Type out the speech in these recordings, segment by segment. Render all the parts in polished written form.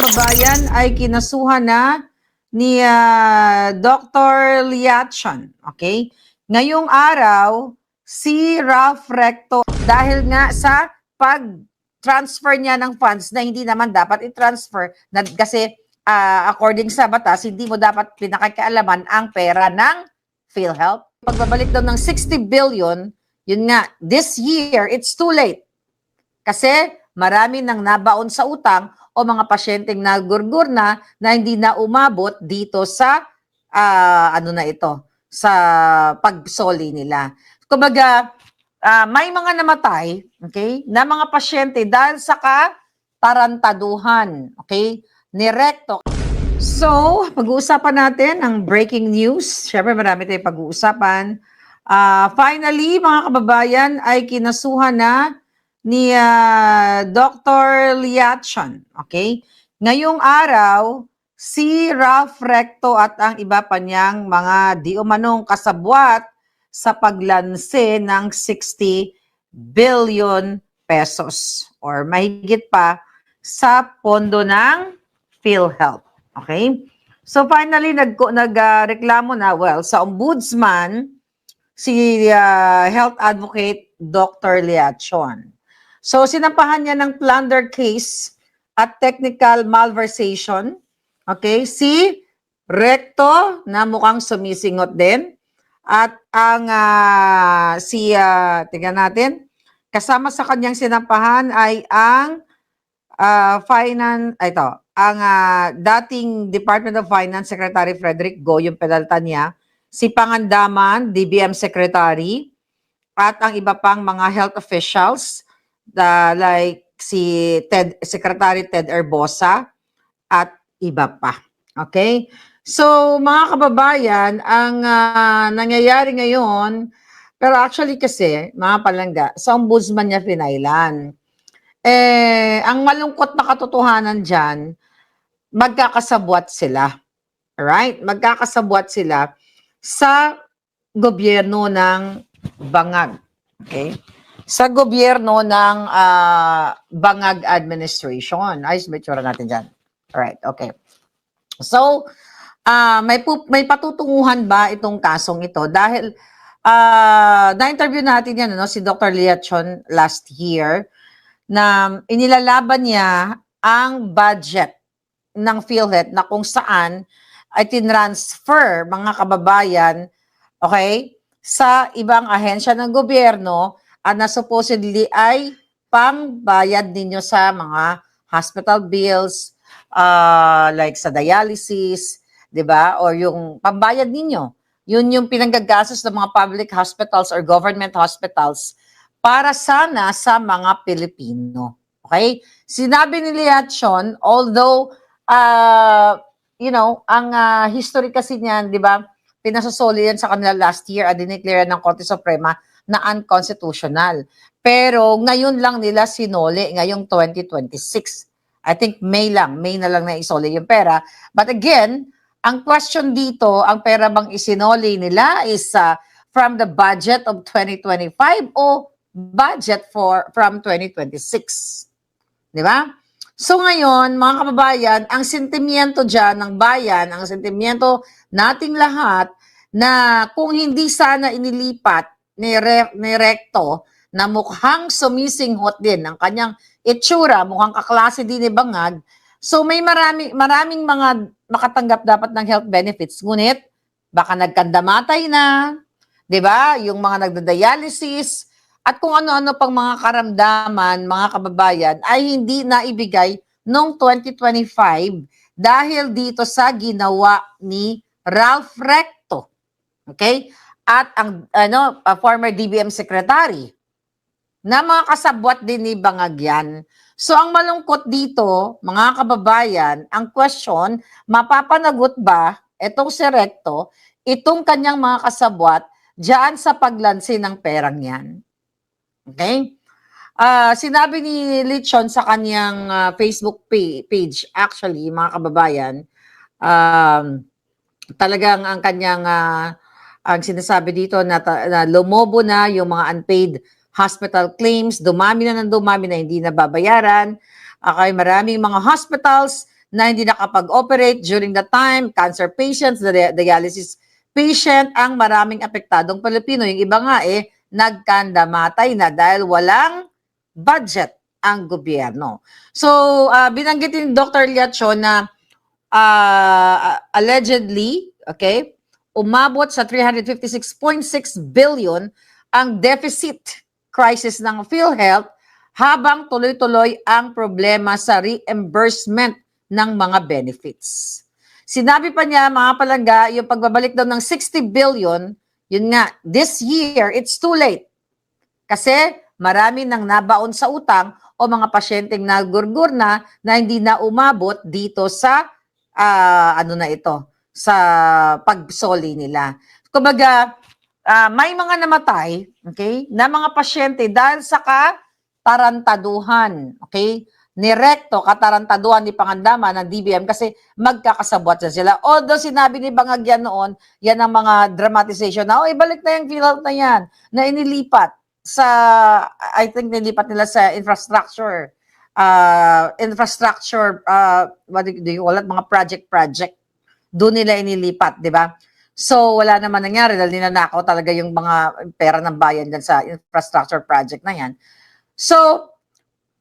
kababayan ay kinasuhan na ni Dr. Liachan. Okay? Ngayong araw, si Ralph Recto, dahil nga sa pag-transfer niya ng funds na hindi naman dapat i-transfer, kasi according sa batas, hindi mo dapat pinakakialaman ang pera ng PhilHealth. Pagbabalik daw ng 60 billion, yun nga, this year, it's too late. Kasi marami nang nabaon sa utang o mga pasyenteng nagurgur na hindi na umabot dito sa sa pagsoli nila. Kumbaga, may mga namatay, okay, na mga pasyente dahil sa katarantaduhan, okay, ni Recto. So, pag-uusapan natin ang breaking news. Siyempre, marami tayong pag-uusapan. Finally, mga kababayan, ay kinasuhan na ni Dr. Liachan. Okay? Ngayong araw, si Ralph Recto at ang iba pa niyang mga di umanong kasabwat sa paglanse ng 60 billion pesos or mahigit pa sa pondo ng PhilHealth. Okay? So finally, nagreklamo na, sa ombudsman, si health advocate Dr. Liachan. So, sinampahan niya ng plunder case at technical malversation. Okay? Si Recto, na mukhang sumisingot din. At ang tingnan natin, kasama sa kanyang sinampahan ay ang dating Department of Finance Secretary Frederick Go, yung penalta niya, si Pangandaman, DBM Secretary, at ang iba pang mga health officials, like si Secretary Ted Erbosa, at iba pa. Okay? So, mga kababayan, ang nangyayari ngayon, pero actually kasi, mga palangga, sa ombudsman niya pinailan. Ang malungkot na katotohanan dyan, magkakasabwat sila. Alright? Magkakasabwat sila sa gobyerno ng Bangag. Okay? Sa gobyerno ng Bangag Administration. Ayos, may tsura natin dyan. Alright, okay. So, may patutunguhan ba itong kasong ito? Dahil, na-interview natin yan, si Dr. Liachan last year, na inilalaban niya ang budget ng PhilHealth na kung saan ay tinransfer mga kababayan, okay, sa ibang ahensya ng gobyerno na supposedly ay pangbayad ninyo sa mga hospital bills, like sa dialysis, di ba? Or yung pambayad ninyo. Yun yung pinanggagastos ng mga public hospitals or government hospitals para sana sa mga Pilipino. Okay? Sinabi ni Liachan, although, ang history kasi niyan, di ba, pinasasoli yan sa kanila last year at dineclare ng Korte Suprema na unconstitutional. Pero ngayon lang nila sinoli, ngayong 2026. I think May na lang na isoli yung pera. But again, ang question dito, ang pera bang isinoli nila is from the budget of 2025 o budget from 2026. Di ba? So ngayon, mga kababayan, ang sentimiento dyan ng bayan, ang sentimiento nating lahat, na kung hindi sana inilipat ni Recto, na mukhang sumisinghot din ang kanyang itsura, mukhang kaklase din ni Bangag, so may maraming mga makatanggap dapat ng health benefits, ngunit baka nagkandamatay na, di ba? Yung mga nagda-dialysis, at kung ano-ano pang mga karamdaman, mga kababayan, ay hindi naibigay noong 2025 dahil dito sa ginawa ni Ralph Recto. Okay? At ang former DBM Secretary, na mga kasabwat din ni Bangag yan. So ang malungkot dito, mga kababayan, ang question, mapapanagot ba itong si Recto, itong kanyang mga kasabwat, diyan sa paglansi ng perang yan? Okay? Sinabi ni Liachan sa kanyang Facebook page, actually, mga kababayan, talagang ang kanyang, ang sinasabi dito na lumobo na yung mga unpaid hospital claims, dumami na hindi nababayaran. Okay, maraming mga hospitals na hindi nakapag-operate during the time, cancer patients, dialysis patient, ang maraming apektadong Pilipino. Yung iba nga nagkandamatay na dahil walang budget ang gobyerno. So, binanggit ni Dr. Liacho na allegedly, okay, umabot sa 356.6 billion ang deficit crisis ng PhilHealth habang tuloy-tuloy ang problema sa reimbursement ng mga benefits. Sinabi pa niya, mga palangga, yung pagbabalik daw ng 60 billion, yun nga, this year, it's too late. Kasi marami nang nabaon sa utang o mga pasyenteng nagurgur na hindi na umabot dito sa sa pagsoli nila. Kumbaga, may mga namatay, okay, na mga pasyente dahil sa katarantaduhan, okay, ni Recto, katarantaduhan ni Pangandaman ng DBM kasi magkakasabwat na sila. Although sinabi ni Bangag yan noon, yan ang mga dramatization na, ibalik na yung PhilHealth na yan, na inilipat sa, I think nilipat nila sa infrastructure, what do you call it, mga project, doon nila inilipat, di ba? So, wala naman nangyari dahil ninanakaw talaga yung mga pera ng bayan dyan sa infrastructure project na yan. So,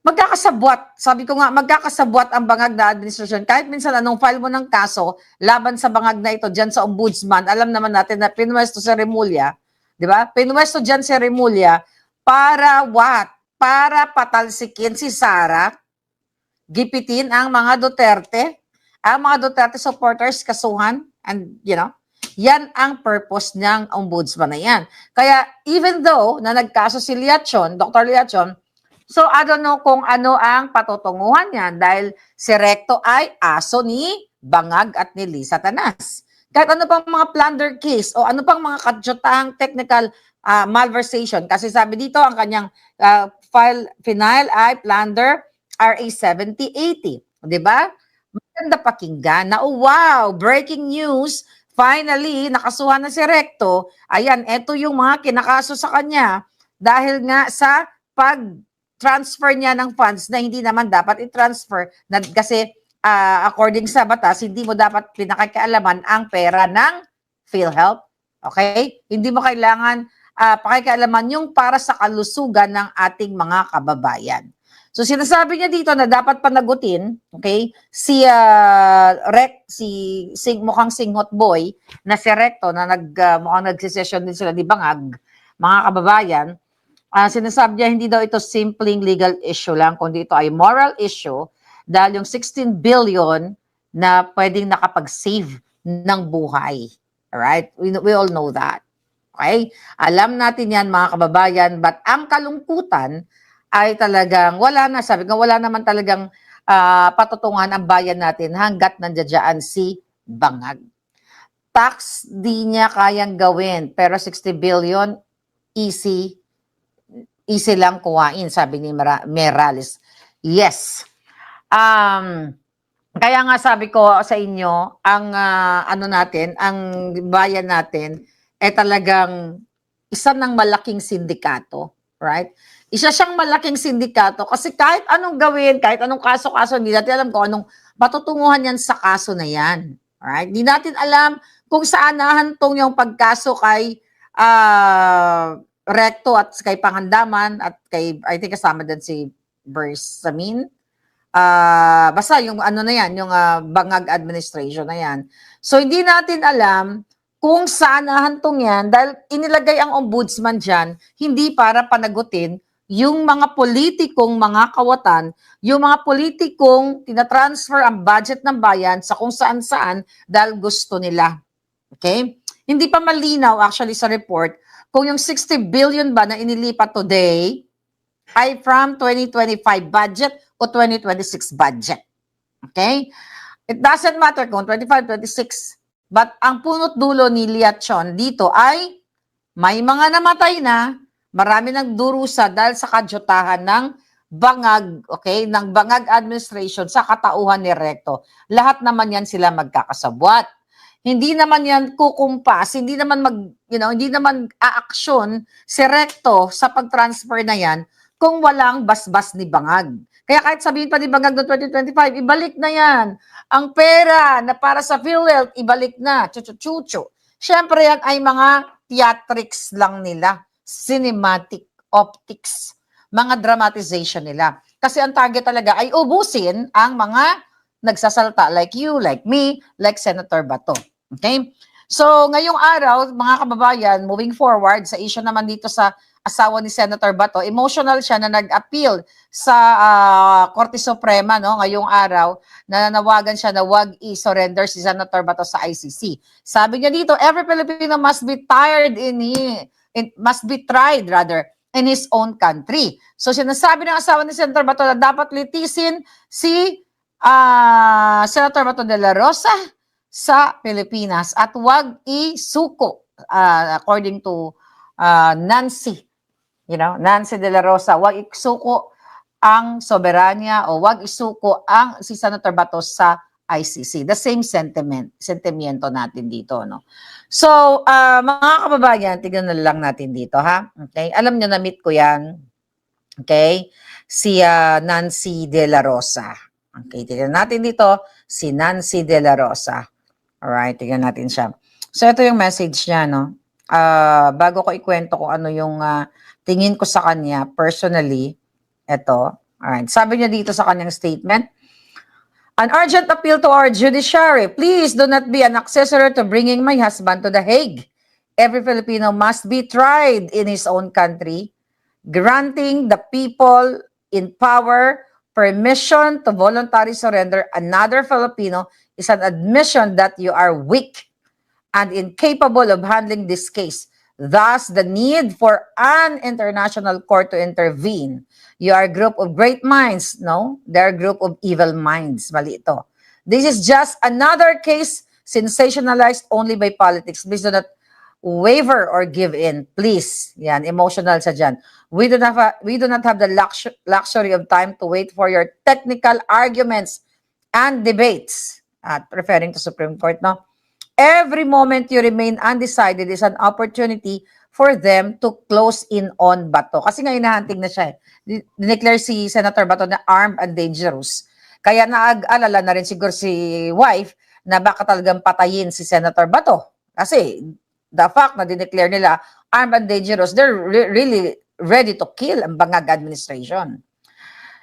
magkakasabwat. Sabi ko nga, magkakasabwat ang bangag na administrasyon. Kahit minsan anong file mo ng kaso laban sa bangag na ito dyan sa ombudsman, alam naman natin na pinwesto si Remulla, di ba? Pinwesto dyan si Remulla para what? Para patalsikin si Sara, gipitin ang mga Duterte, supporters kasuhan, and yan ang purpose ng ombudsman na yan. Kaya even though na nagkaso si Liachon, Dr. Liachon, so I don't know kung ano ang patutunguhan niyan dahil si Recto ay aso ni Bangag at ni Lisa Tanas. Kahit ano pang mga plunder case o ano pang mga kadyotahang technical malversation. Kasi sabi dito ang kanyang final ay plunder RA 7080. Diba? Maganda pakinggan na, wow, breaking news, finally, nakasuhan na si Recto. Ayan, eto yung mga kinakaso sa kanya dahil nga sa pag-transfer niya ng funds na hindi naman dapat i-transfer kasi according sa batas, hindi mo dapat pinakakialaman ang pera ng PhilHealth. Okay? Hindi mo kailangan pakikialaman yung para sa kalusugan ng ating mga kababayan. So sinasabi niya dito na dapat panagutin, okay, si mukhang singhot boy na si Recto na mukhang nagsisession din sila di Bangag, mga kababayan. Sinasabi niya hindi daw ito simpleng legal issue lang, kundi ito ay moral issue dahil yung 16 billion na pwedeng nakapag-save ng buhay. Alright? We all know that. Okay? Alam natin yan mga kababayan, but ang kalungkutan ay talagang wala na. Sabi ko, wala naman talagang patutunguhan ang bayan natin hanggat nandiyan si Bangag. Tax di niya kayang gawin, pero 60 billion, easy lang kuhain, sabi ni Merales. Yes. Kaya nga sabi ko sa inyo, ang ang bayan natin ay talagang isa ng malaking sindikato, right? Isa siyang malaking sindikato kasi kahit anong gawin, kahit anong kaso-kaso, hindi natin alam kung anong patutunguhan yan sa kaso na yan. Alright? Hindi natin alam kung saan nahantong yung pagkaso kay Recto at kay Pangandaman at kay, I think kasama din si Bersamin. Basta yung na yan, yung Bangag administration na yan. So hindi natin alam kung saan nahantong yan dahil inilagay ang ombudsman dyan, hindi para panagutin yung mga politikong mga kawatan, yung mga politikong tinatransfer ang budget ng bayan sa kung saan-saan dahil gusto nila. Okay? Hindi pa malinaw actually sa report kung yung 60 billion ba na inilipat today ay from 2025 budget o 2026 budget. Okay? It doesn't matter kung 25, 26. But ang punot dulo ni Liachon dito ay may mga namatay na, marami nang durusa dahil sa kadyotahan ng Bangag, okay, ng Bangag administration sa katauhan ni Recto. Lahat naman yan sila magkakasabwat. Hindi naman yan kukumpas, hindi naman hindi naman aaksyon si Recto sa pag-transfer na yan kung walang basbas ni Bangag. Kaya kahit sabihin pa ni hanggang 2025, ibalik na yan. Ang pera na para sa PhilHealth, ibalik na. Chuchu-chuchu. Siyempre yan ay mga theatrics lang nila. Cinematic optics. Mga dramatization nila. Kasi ang target talaga ay ubusin ang mga nagsasalta like you, like me, like Senator Bato. Okay? So, ngayong araw, mga kababayan, moving forward sa issue naman dito sa asawa ni Senator Bato, emotional siya na nag-appeal sa Korte Suprema no ngayong araw, nananawagan siya na wag i-surrender si Senator Bato sa ICC. Sabi niya dito, every Filipino must be tried in his own country. So sinasabi ng asawa ni Senator Bato na dapat litisin si Senator Bato de la Rosa sa Pilipinas at wag isuko according to Nancy de la Rosa, wag isuko ang soberanya o wag isuko ang si Senator Bato sa ICC. The same sentimento natin dito, no? So, mga kababayan, tignan na lang natin dito, ha? Okay? Alam niyo, na-meet ko yan. Okay? Si Nancy de la Rosa. Okay, tignan natin dito, si Nancy de la Rosa. Alright, tignan natin siya. So, ito yung message niya, no? Bago ko ikwento kung ano yung tingin ko sa kanya personally, ito. Alright, sabi niya dito sa kanyang statement, an urgent appeal to our judiciary. Please do not be an accessory to bringing my husband to The Hague. Every Filipino must be tried in his own country, granting the people in power permission to voluntarily surrender another Filipino is an admission that you are weak and incapable of handling this case. Thus, the need for an international court to intervene. You are a group of great minds, no? They're a group of evil minds. Mali ito. This is just another case sensationalized only by politics. Please do not waver or give in. Please. Yan, emotional sa dyan. We do not have the luxury of time to wait for your technical arguments and debates. At referring to Supreme Court, no? Every moment you remain undecided is an opportunity for them to close in on Bato. Kasi nga hinahanting na siya. Dineclare si Senator Bato na armed and dangerous. Kaya naag-alala na rin siguro si wife na baka talagang patayin si Senator Bato. Kasi the fact na dineclare nila armed and dangerous, they're really ready to kill ang Bangag administration.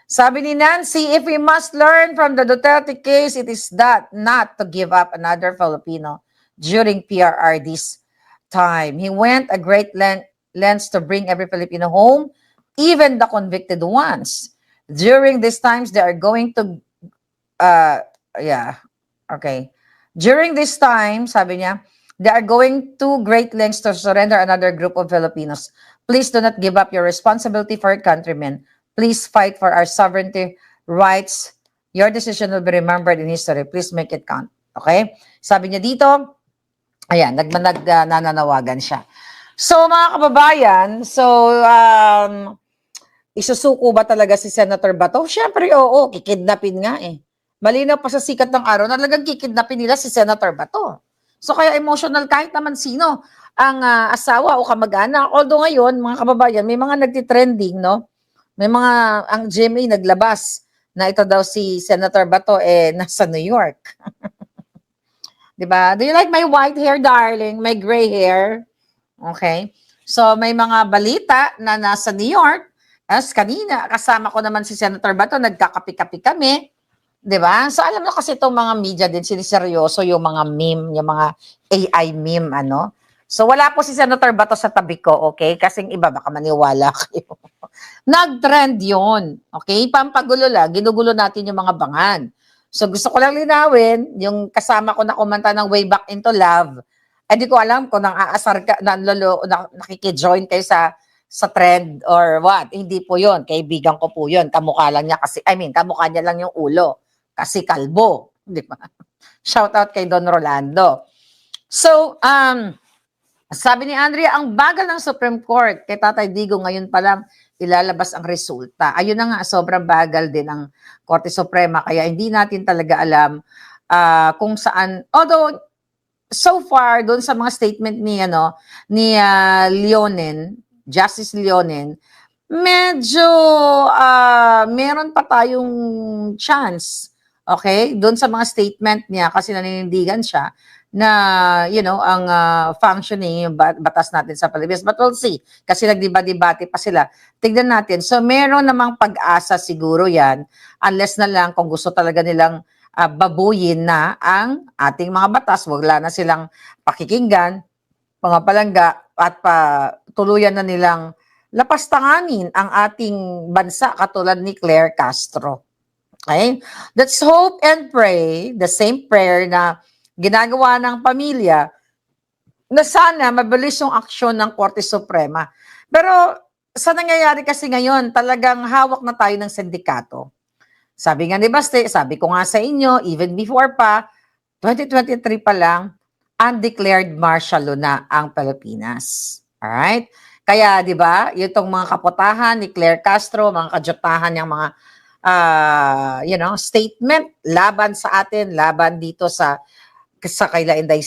Sabi ni Nancy, if we must learn from the Duterte case, it is that not to give up another Filipino during PRR this time. He went a great lengths to bring every Filipino home, even the convicted ones. During these times, they are going to, During this time, sabi niya, they are going to great lengths to surrender another group of Filipinos. Please do not give up your responsibility for your countrymen. Please fight for our sovereignty rights. Your decision will be remembered in history. Please make it count. Okay? Sabi niya dito, ayan, nananawagan siya. So, mga kababayan, isusuko ba talaga si Senator Bato? Siyempre, oo, kikidnapin nga eh. Malinaw pa sa sikat ng araw, talagang kikidnapin nila si Senator Bato. So, kaya emotional kahit naman sino ang asawa o kamag-anak. Although ngayon, mga kababayan, may mga nagtitrending, no? May mga, ang GMA naglabas na ito daw si Senator Bato nasa New York. Diba? Do you like my white hair, darling? My gray hair? Okay. So, may mga balita na nasa New York. As kanina, kasama ko naman si Senator Bato, nagkakapi-kapi kami. Diba? So, alam mo kasi itong mga media din, siniseryoso yung mga meme, yung mga AI meme, ano? So, wala po si Senator Bato sa tabi ko, okay? Kasing iba, baka maniwala kayo. Nag-trend yun, okay? Pampagulo lang, ginugulo natin yung mga bangan. So, gusto ko lang linawin, yung kasama ko na kumanta ng Way Back Into Love, hindi ko alam kung nang-aasar ka, nakikijoin kayo sa trend or what. Hindi po yun, kaibigan ko po yun. Kamukha lang niya kasi, kamukha niya lang yung ulo. Kasi kalbo, di ba? Shout out kay Don Rolando. So, sabi ni Andrea, ang bagal ng Supreme Court, kay Tatay Digo ngayon pa lang ilalabas ang resulta. Ayun na nga, sobrang bagal din ang Korte Suprema, kaya hindi natin talaga alam kung saan, although so far doon sa mga statement ni Leonen, Justice Leonen, medyo meron pa tayong chance, okay, doon sa mga statement niya kasi naninindigan siya na, ang functioning yung batas natin sa Pilipinas. But we'll see, kasi nagdiba-debate pa sila. Tignan natin. So, meron namang pag-asa siguro yan, unless na lang kung gusto talaga nilang babuyin na ang ating mga batas. Wala na silang pakikinggan, mga palangga, at tuluyan na nilang lapastanganin ang ating bansa katulad ni Claire Castro. Okay? Let's hope and pray, the same prayer na ginagawa ng pamilya, na sana mabilis yung aksyon ng Korte Suprema. Pero sa nangyayari kasi ngayon, talagang hawak na tayo ng sindikato. Sabi nga ni Baste, sabi ko nga sa inyo, even before pa, 2023 pa lang, undeclared martial law na ang Pilipinas. Alright? Kaya, di ba, itong mga kaputahan ni Claire Castro, mga kajotahan niyang mga statement laban sa atin, laban dito sa kay Inday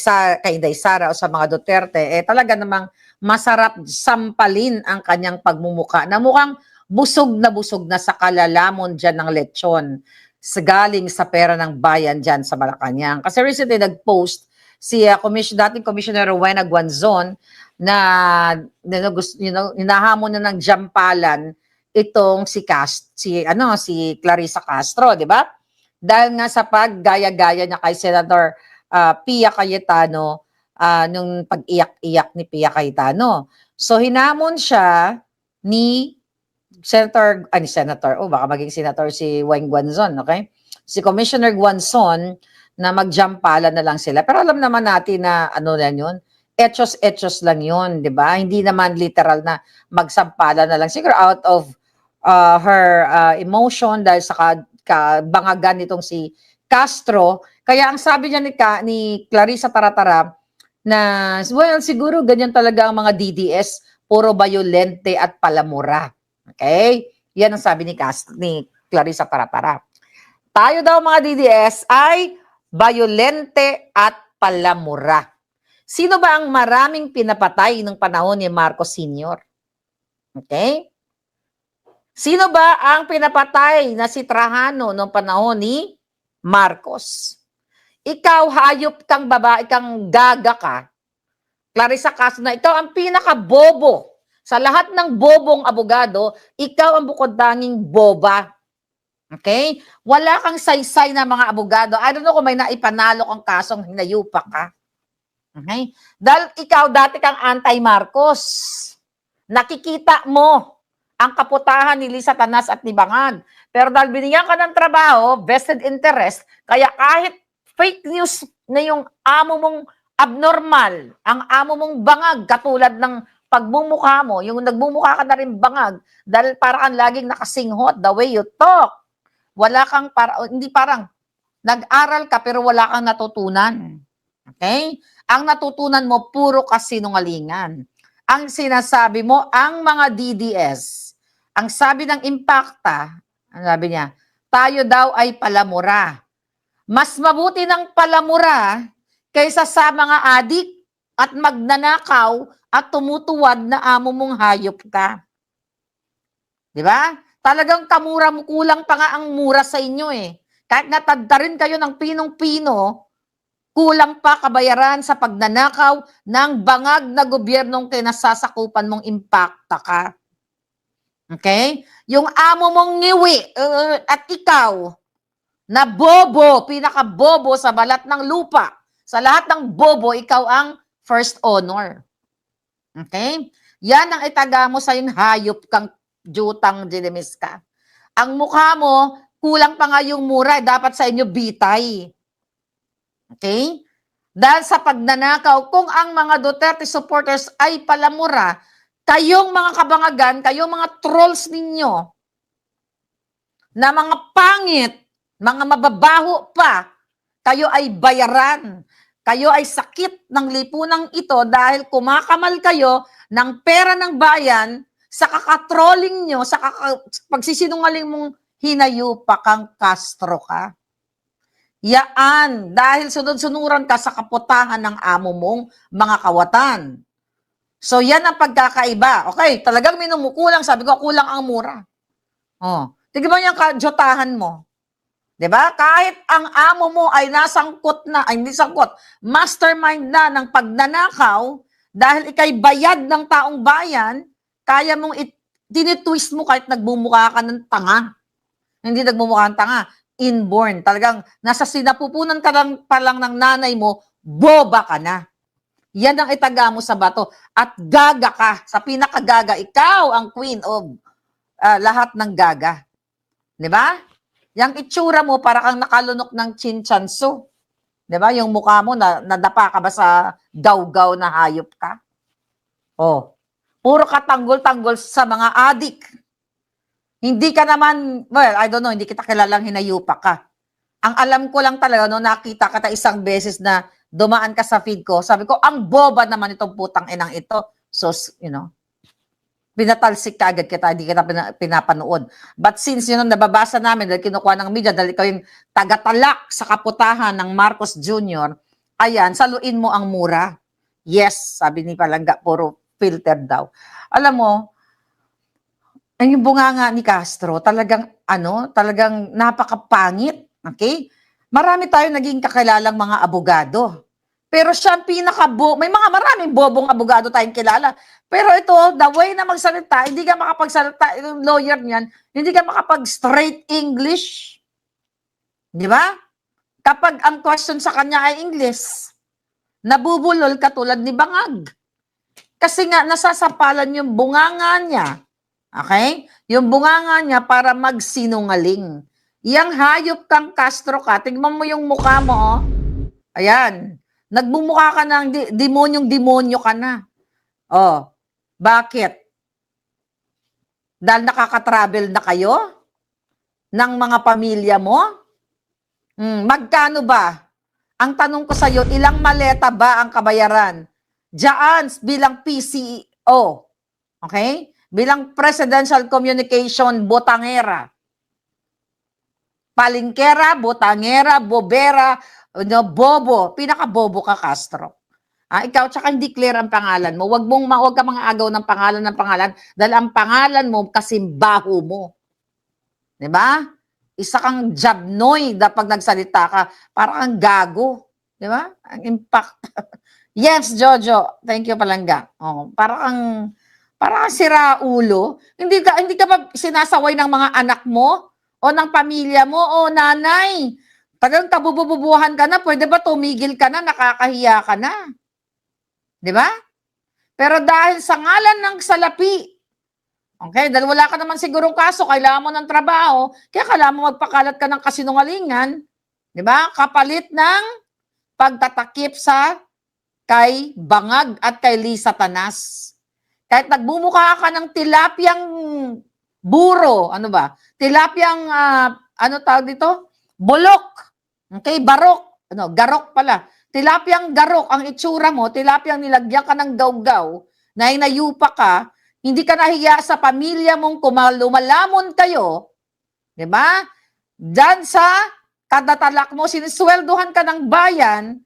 Sara o sa mga Duterte, talaga namang masarap sampalin ang kanyang pagmumuka na mukhang busog na sa kalalamon dyan ng lechon galing sa pera ng bayan dyan sa Malacanang. Kasi recently nag-post si dating Commissioner Rowena Guanzon na hinahamon na ng jampalan itong si Clarissa Castro, di ba? Dahil nga sa paggaya-gaya niya kay Senator Pia Cayetano, nung pag-iyak-iyak ni Pia Cayetano. So hinamon siya ni baka maging senator si Weng Guanzon, okay? Si Commissioner Guanzon na magjampala na lang sila. Pero alam naman natin na yan yun, etchos lang yun, di ba? Hindi naman literal na magsampala na lang. Siguro out of her emotion dahil sa kabangagan nitong si Castro. Kaya ang sabi niya ni Clarissa Taratara na, well, siguro ganyan talaga ang mga DDS, puro bayolente at palamura. Okay? Yan ang sabi ni Clarissa Taratara. Tayo daw mga DDS ay bayolente at palamura. Sino ba ang maraming pinapatay ng panahon ni Marcos Sr.? Okay? Sino ba ang pinapatay na si Trajano noong panahon ni Marcos? Ikaw, hayop kang babae, kang gaga ka. Clarissa Castro, na ikaw ang pinaka-bobo. Sa lahat ng bobong abogado, ikaw ang bukod-tanging boba. Okay? Wala kang saysay na mga abogado. I don't know kung may naipanalo kang kasong hinayupa ka. Okay? Dahil ikaw dati kang anti-Marcos. Nakikita mo ang kaputahan ni Lisa Tanas at ni Bangag. Pero dahil binigyan ka ng trabaho, vested interest, kaya kahit fake news na yung amo mong abnormal, ang amo mong bangag, katulad ng pagmumukha mo, yung nagmumukha ka na rin bangag, dahil parang laging nakasinghot, the way you talk. Wala kang, hindi parang, nag-aral ka pero wala kang natutunan. Okay? Ang natutunan mo, puro kasinungalingan. Ang sinasabi mo, ang mga DDS, ang sabi ng Impacta, ang sabi niya, tayo daw ay palamura. Mas mabuti ng palamura kaysa sa mga adik at magnanakaw at tumutuwad na amo mong hayop ka. Di ba? Talagang kamura mo, kulang pa nga ang mura sa inyo eh. Kahit natadta rin kayo ng pinong-pino, kulang pa kabayaran sa pagnanakaw ng bangag na gobyernong kinasasakupan mong Impacta ka. Okay? Yung amo mong ngiwi at ikaw, na bobo, pinaka-bobo sa balat ng lupa. Sa lahat ng bobo, ikaw ang first honor. Okay? Yan ang itaga mo sa yung hayop kang jutang dinimis ka. Ang mukha mo, kulang pa nga yung mura, dapat sa inyo bitay. Okay? Dahil sa pagnanakaw, kung ang mga Duterte supporters ay palamura, kayong mga kabangagan, kayong mga trolls ninyo, na mga pangit, mga mababaho pa, kayo ay bayaran. Kayo ay sakit ng lipunang ito dahil kumakamal kayo ng pera ng bayan sa kakatrolling nyo, sa pagsisinungaling mong hinayupa kang Castro ka. Yaan, dahil sunod-sunuran ka sa kaputahan ng amo mong mga kawatan. So, yan ang pagkakaiba. Okay, talagang minumukulang. Sabi ko, kulang ang mura. Oh. Tignan mo yung kajotahan mo. 'Di ba? Kahit ang amo mo ay nasangkot na, ay hindi sangkot, mastermind na ng pagnanakaw, dahil ikay bayad ng taong bayan, kaya mong tinitwist mo kahit nagbumukha ka ng tanga. Hindi nagmumukha ng tanga. Inborn. Talagang nasa sinapupunan ka lang pa lang ng nanay mo, boba ka na. Yan ang itaga mo sa bato. At gaga ka. Sa pinakagaga, ikaw ang queen of lahat ng gaga. Di ba? Yang itsura mo, para kang nakalunok ng chinchansu. Di ba? Yung mukha mo, nadapa ka ba sa gawgaw na hayop ka? Oh. Puro ka tanggol-tanggol sa mga adik. Hindi ka naman, well, I don't know, hindi kita kilalang hinayupa ka. Ang alam ko lang talaga, no, nakita ka isang beses na dumaan ka sa feed ko, sabi ko, ang boba naman itong putang inang ito. So, you know, pinatalsik ka agad kita, hindi kita pinapanood. But since yun, nababasa namin, dahil kinukuha ng media, dahil ikaw yung tagatalak sa kaputahan ng Marcos Jr., ayan, saluin mo ang mura. Yes, sabi ni Palangga, puro filter daw. Alam mo, ang yung bunganga ni Castro, talagang, talagang napakapangit. Okay? Marami tayo naging kakilalang mga abogado. Pero siya ang may maraming bobong abogado tayong kilala. Pero ito, the way na magsalita, hindi ka makapagsalita, yung lawyer niyan, hindi ka makapag-straight English. Di ba? Kapag ang question sa kanya ay English, nabubulol katulad ni Bangag. Kasi nga, nasasapalan yung bunganga niya. Okay? Yung bunganga niya para magsinungaling. Yang hayop kang Castro ka, tignan mo yung mukha mo, oh. Ayan. Nagmumukha ka ng demonyong-demonyo ka na. Oh, bakit? Dahil nakaka-travel na kayo? Ng mga pamilya mo? Magkano ba? Ang tanong ko sa'yo, ilang maleta ba ang kabayaran? Diyan, bilang PCO. Okay? Bilang Presidential Communication Botangera. Palingkera, botangera, bobera, bobo. Pinaka-bobo ka, Castro. Ikaw, tsaka hindi clear ang pangalan mo. Huwag ka mga agaw ng pangalan, dahil ang pangalan mo kasimbaho mo. Diba? Isa kang jabnoy pag nagsalita ka. Para kang gago. Diba? Ang impact. Yes, Jojo. Thank you, Palangga. Oh, para kang siraulo. Hindi ka ba sinasaway ng mga anak mo? O ng pamilya mo? O nanay? Tagang kabubububuhan ka na, pwede ba tumigil ka na, nakakahiya ka na? Di ba? Pero dahil sa ngalan ng salapi, okay, dahil wala ka naman sigurong kaso, kailangan mo ng trabaho, kaya kailangan mo magpakalat ka ng kasinungalingan, di ba? Kapalit ng pagtatakip kay Bangag at kay Lisa Tanas. Kahit nagbumukha ka ng tilapyang buro, tilapyang, tawag dito? Bulok. Okay, barok. Garok pala. Tilapyang garok, ang itsura mo, tilapyang nilagyan ka ng gawgaw, na inayupa ka, hindi ka nahiya sa pamilya mong lumalamon kayo, di ba? Diyan sa kadatalak mo, sinisweldohan ka ng bayan,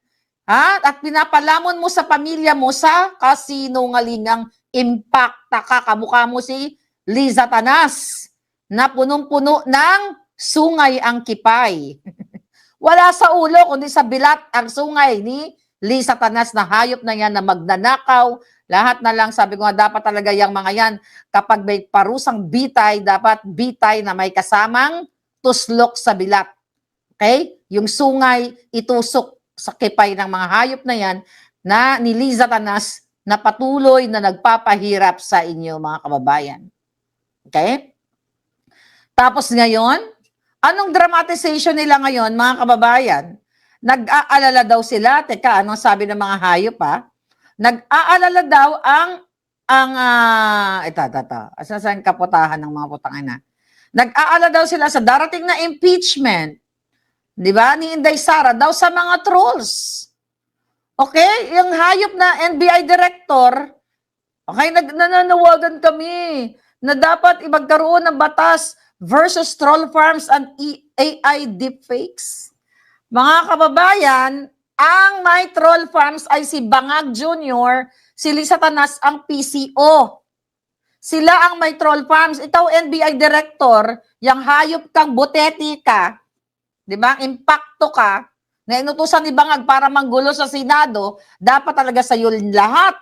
at pinapalamon mo sa pamilya mo sa kasinungalingang impacta ka. Kamukha mo si Liza Tanas, na punong-puno ng sungay ang kipay. Wala sa ulo, kundi sa bilat ang sungay ni Lisa Tanas na hayop na yan na magnanakaw. Lahat na lang, sabi ko nga, dapat talaga yung mga yan, kapag may parusang bitay, dapat bitay na may kasamang tuslok sa bilat. Okay? Yung sungay, itusok sa kipay ng mga hayop na yan na ni Lisa Tanas na patuloy na nagpapahirap sa inyo, mga kababayan. Okay? Tapos ngayon, anong dramatization nila ngayon, mga kababayan? Nag-aalala daw sila, teka, anong sabi ng mga hayop, ha? Nag-aalala daw saan kaputahan ng mga putangina? Nag-aalala daw sila sa darating na impeachment, di ba, ni Inday Sara, daw sa mga trolls. Okay? Yung hayop na NBI director, okay, nananawagan kami na dapat magkaroon ng batas versus troll farms and AI deepfakes. Mga kababayan, ang may troll farms ay si Bangag Jr., si Lisa Tanas ang PCO. Sila ang may troll farms. Ikaw, NBI Director, yung hayop kang buteti ka, di ba? Impacto ka, na inutusan ni Bangag para manggulo sa Senado, dapat talaga sa iyo lahat.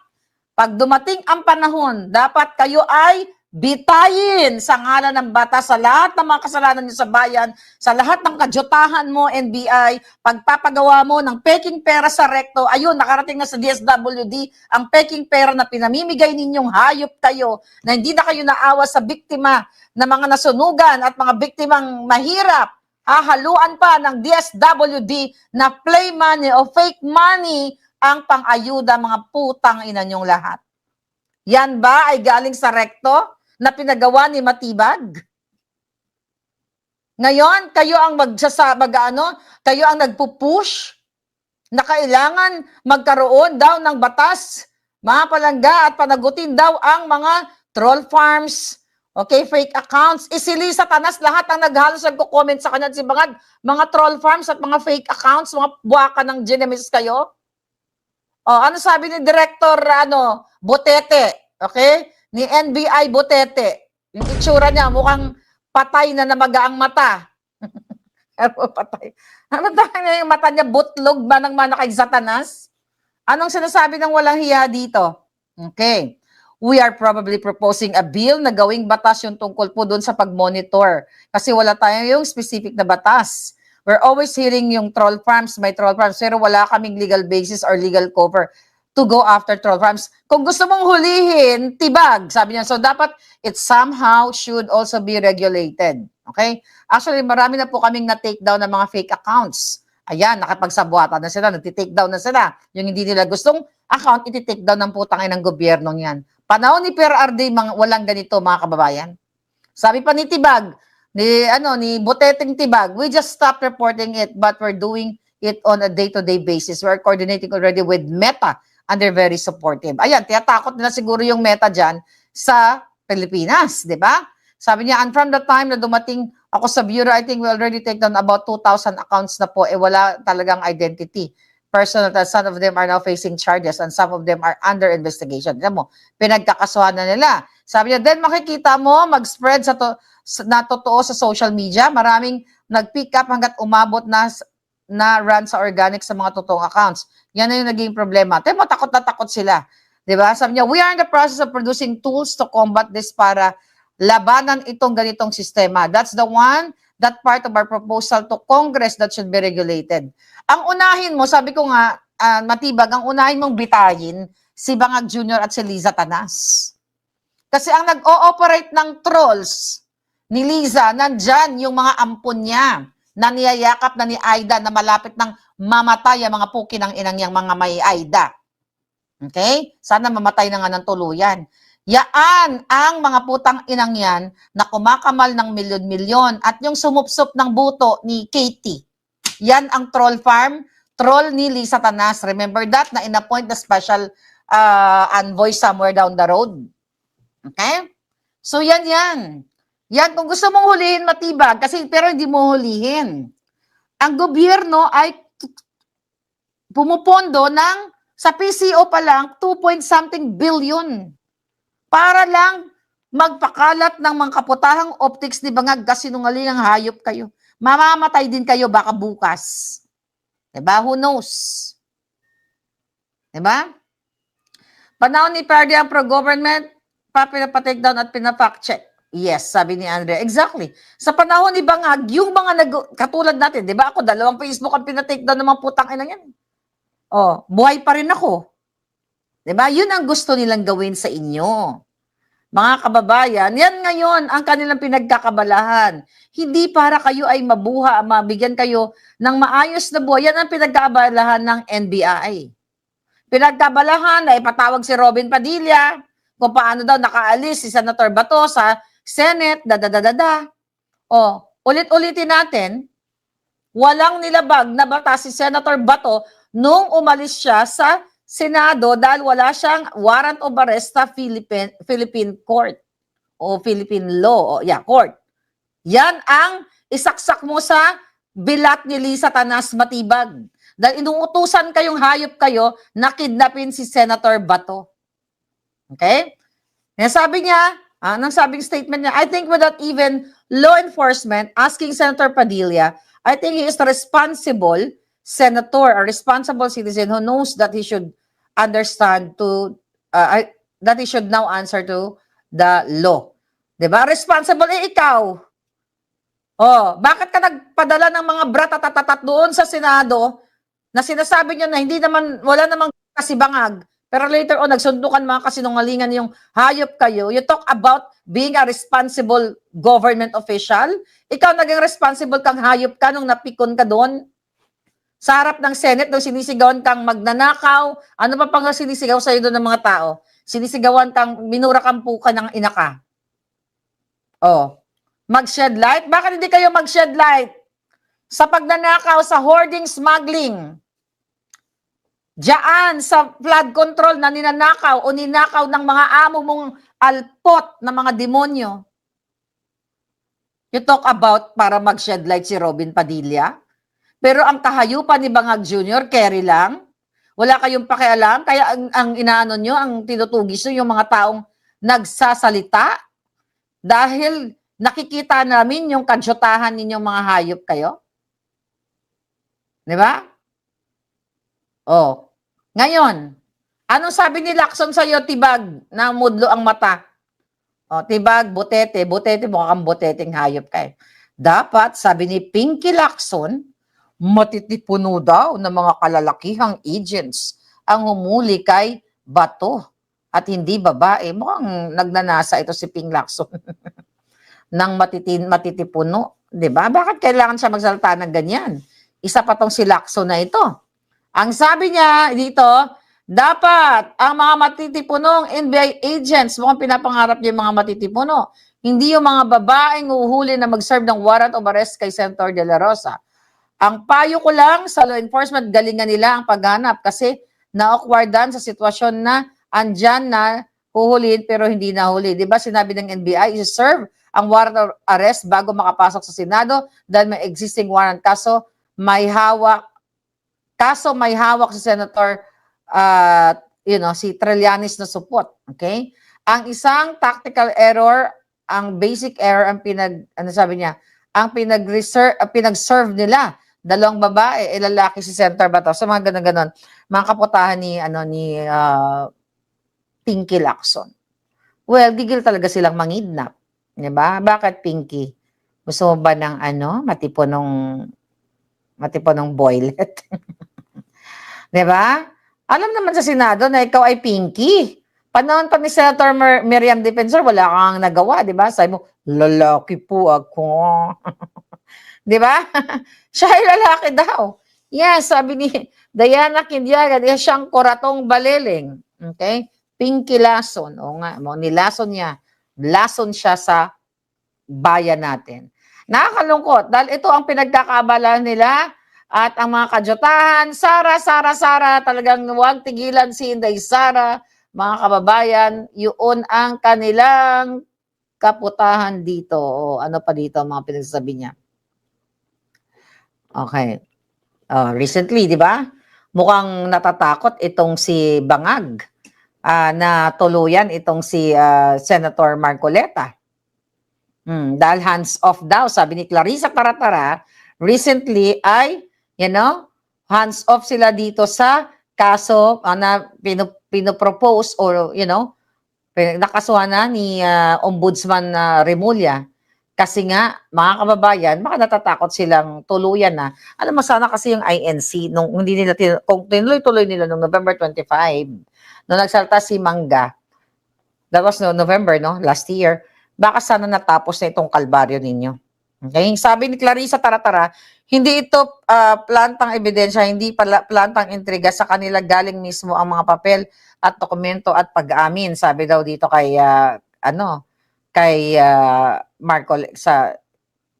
Pag dumating ang panahon, dapat kayo ay bitayin sa ngalan ng batas sa lahat ng mga kasalanan niyo sa bayan, sa lahat ng kajotahan mo, NBI, pagpapagawa mo ng peking pera sa rekto, ayun, nakarating na sa DSWD, ang peking pera na pinamimigay ninyong hayop kayo, na hindi na kayo naawa sa biktima na mga nasunugan at mga biktimang mahirap, hahaluan pa ng DSWD na play money o fake money ang pang-ayuda mga putang ina nyong lahat. Yan ba ay galing sa rekto na pinagawa ni Matibag? Ngayon, kayo ang kayo ang nagpupush na kailangan magkaroon daw ng batas, mga palangga at panagutin daw ang mga troll farms, okay, fake accounts. Si Lisa Tanas, lahat ang naghalos nagko-comment sa kanya si Bangag, mga troll farms at mga fake accounts, mga buwaka ng Genemis kayo. Oh, ano sabi ni Director Botete, okay? Ni NBI Botete. Yung itsura niya mukhang patay na namaga ang mata. Patay. Ano tayo yung mata niya butlog ba ng manakay Satanas? Anong sinasabi ng walang hiya dito? Okay. We are probably proposing a bill na gawing batas yung tungkol po doon sa pag-monitor. Kasi wala tayong yung specific na batas. We're always hearing yung troll farms, may troll farms, pero wala kaming legal basis or legal cover to go after troll farms. Kung gusto mong hulihin, tibag, sabi niya. So dapat it somehow should also be regulated. Okay? Actually, marami na po kaming na-take down ng mga fake accounts. Ayan, nakapagsabuatan na sila, nagtitake down na sila. Yung hindi nila gustong account, iti-take down ng putang ng gobyernong yan. Panahon ni PRRD, walang ganito mga kababayan. Sabi pa ni Tibag, ni Boteteng Tibag, we just stopped reporting it, but we're doing it on a day-to-day basis. We're coordinating already with Meta, and they're very supportive. Ayan, tiyatakot nila siguro yung Meta dyan sa Pilipinas, di ba? Sabi niya, and from the time na dumating ako sa bureau, I think we already take down about 2,000 accounts na po, wala talagang identity. Personal, some of them are now facing charges and some of them are under investigation. Alam mo, pinagkakasuhan na nila. Sabi niya, then makikita mo, mag-spread na totoo sa social media. Maraming nag-pick up hanggat umabot na run sa organic sa mga totoong accounts. Yan na yung naging problema. Pero takot na takot sila. Diba? Sabi niya, we are in the process of producing tools to combat this para labanan itong ganitong sistema. That's that part of our proposal to Congress that should be regulated. Ang unahin mo, sabi ko nga, Matibag, ang unahin mong bitayin si Bangag Jr. at si Liza Tanas. Kasi ang nag-ooperate ng trolls ni Liza, nandyan yung mga ampon niya na niyayakap na ni Aida na malapit ng mamatay ang mga puki ng inang yang mga may Aida. Okay? Sana mamatay na nga ng tuluyan. Yaan ang mga putang inang yan na kumakamal ng milyon-milyon at yung sumupsup ng buto ni Katie. Yan ang troll farm, troll ni Lisa Tanas. Remember that? Na in-appoint the special envoy somewhere down the road. Okay? So yan. Yan, kung gusto mong hulihin, Matibag, pero hindi mo hulihin. Ang gobyerno ay pumupondo sa PCO pa lang, 2 billion. Para lang magpakalat ng mga kaputahang optics ni Bangag kasi sinungaling ang hayop kayo. Mamamatay din kayo baka bukas. Diba? Who knows? Diba? Panahon ni Pardy ang pro-government, pinapatake down at pinafact check. Yes, sabi ni Andrea. Exactly. Sa panahon ni Bangag, yung mga katulad natin, di ba ako, 2 Facebook ang pinatake down ng mga putang ina yan. Oh, buhay pa rin ako. Di ba? Yun ang gusto nilang gawin sa inyo. Mga kababayan, yan ngayon ang kanilang pinagkakabalahan. Hindi para kayo ay mabigyan kayo ng maayos na buhay. Yan ang pinagkakabalahan ng NBI. Pinagkabalahan na ipatawag si Robin Padilla, kung paano daw nakaalis si Senator Bato sa Senate, O, ulit-ulitin natin, walang nilabag na batas si Senator Bato nung umalis siya sa Senado dahil wala siyang warrant of arrest sa Philippine court o Philippine law, court. Yan ang isaksak mo sa bilat ni Lisa Tanas, Matibag. Dahil inuutusan kayong hayop kayo na kidnapin si Senator Bato. Okay? Sabi niya, anong sabing statement niya, I think without even law enforcement asking Senator Padilla, I think he is a responsible senator, a responsible citizen who knows that he should understand that he should now answer to the law. Diba? Responsible, ikaw. Oh, bakit ka nagpadala ng mga bratatatat doon sa Senado na sinasabi niyo na hindi naman, wala namang kasi bangag, pero later on, nagsundukan mga kasinungalingan yung hayop kayo. You talk about being a responsible government official. Ikaw naging responsible kang hayop ka nung napikon ka doon. Sa harap ng Senate, nung sinisigawan kang magnanakaw, ano pa pang sinisigaw sa'yo doon ng mga tao? Sinisigawan kang, minura kang puka ng inaka. Oh, mag-shed light? Bakit hindi kayo mag-shed light? Sa pagnanakaw, sa hoarding, smuggling, diyan sa flood control na ninanakaw o ninakaw ng mga amo mong alpot na mga demonyo. You talk about para mag-shed light si Robin Padilla? Pero ang kahayupan ni Bangag Jr., carry lang. Wala kayong pakialam. Kaya ang inaano nyo, ang tinutugis nyo, yung mga taong nagsasalita. Dahil nakikita namin yung kadyotahan ninyong mga hayop kayo. Di ba? Oh. Ngayon, anong sabi ni Lacson sa'yo, Tibag, na mudlo ang mata? Oh, Tibag, butete, mukhang buteteng hayop ka. Dapat, sabi ni Pinky Lacson, matitipuno daw ng mga kalalakihang agents ang humuli kay Bato at hindi babae. Mukhang nagnanasa ito si Ping Lacson ng matitipuno. Diba? Bakit kailangan siya magsalita ng ganyan? Isa pa tong si Lacson na ito. Ang sabi niya dito, dapat ang mga matitipunong NBI agents, mukhang pinapangarap niya yung mga matitipuno, hindi yung mga babaeng uhuli na mag-serve ng warrant of arrest kay Senator De La Rosa. Ang payo ko lang sa law enforcement, galingan nila ang paghanap kasi na-awkwardan sa sitwasyon na andyan na huhulihin pero hindi nahuli. Diba sinabi ng NBI, i-serve ang warrant of arrest bago makapasok sa Senado dahil may existing warrant. Kaso may hawak si Senator si Trillanes na support. Okay? Ang isang tactical error, ang basic error, ang pinag-serve nila, dalawang babae, lalaki si Senator Bato. So mga ganon-ganon. Mga kaputahan ni Pinky Lacson. Well, gigil talaga silang mangidnap. Diba? Bakit Pinky? Gusto mo ba ng matipunong boylet? Diba? Alam naman sa Senado na ikaw ay Pinky. Panahon pa ni Senator Miriam Defensor, wala kang nagawa, diba? Sabi mo, lalaki po ako. Diba? Siya ay lalaki daw. Yes, sabi ni Diana Quindiaga, siyang koratong baleleng. Okay? Pinky Lacson. O nga, nilason niya. Lason siya sa bayan natin. Nakakalungkot dahil ito ang pinagkakaabalahan nila at ang mga kadyotahan, Sara, talagang huwag tigilan si Inday Sara, mga kababayan, yun ang kanilang kaputahan dito. O ano pa dito ang mga pinagsasabi niya. Okay. Recently, di ba? Mukhang natatakot itong si Bangag na tuluyan itong si Senator Marcoleta. Dahil hands off daw, sabi ni Clarissa Taratara, recently ay, hands off sila dito sa kaso na pinopropose or, nakasuhan na ni Ombudsman Remulla. Kasi nga, mga kababayan, baka natatakot silang tuluyan na. Alam mo, sana kasi yung INC, kung tinuloy-tuloy nila noong November 25, nung nagsalta si Mangga, that was November, last year, baka sana natapos na itong kalbaryo ninyo. Okay? Sabi ni Clarissa Taratara, hindi ito plantang ebidensya, hindi plantang intriga, sa kanila galing mismo ang mga papel at dokumento at pag-amin. Sabi daw dito kay sa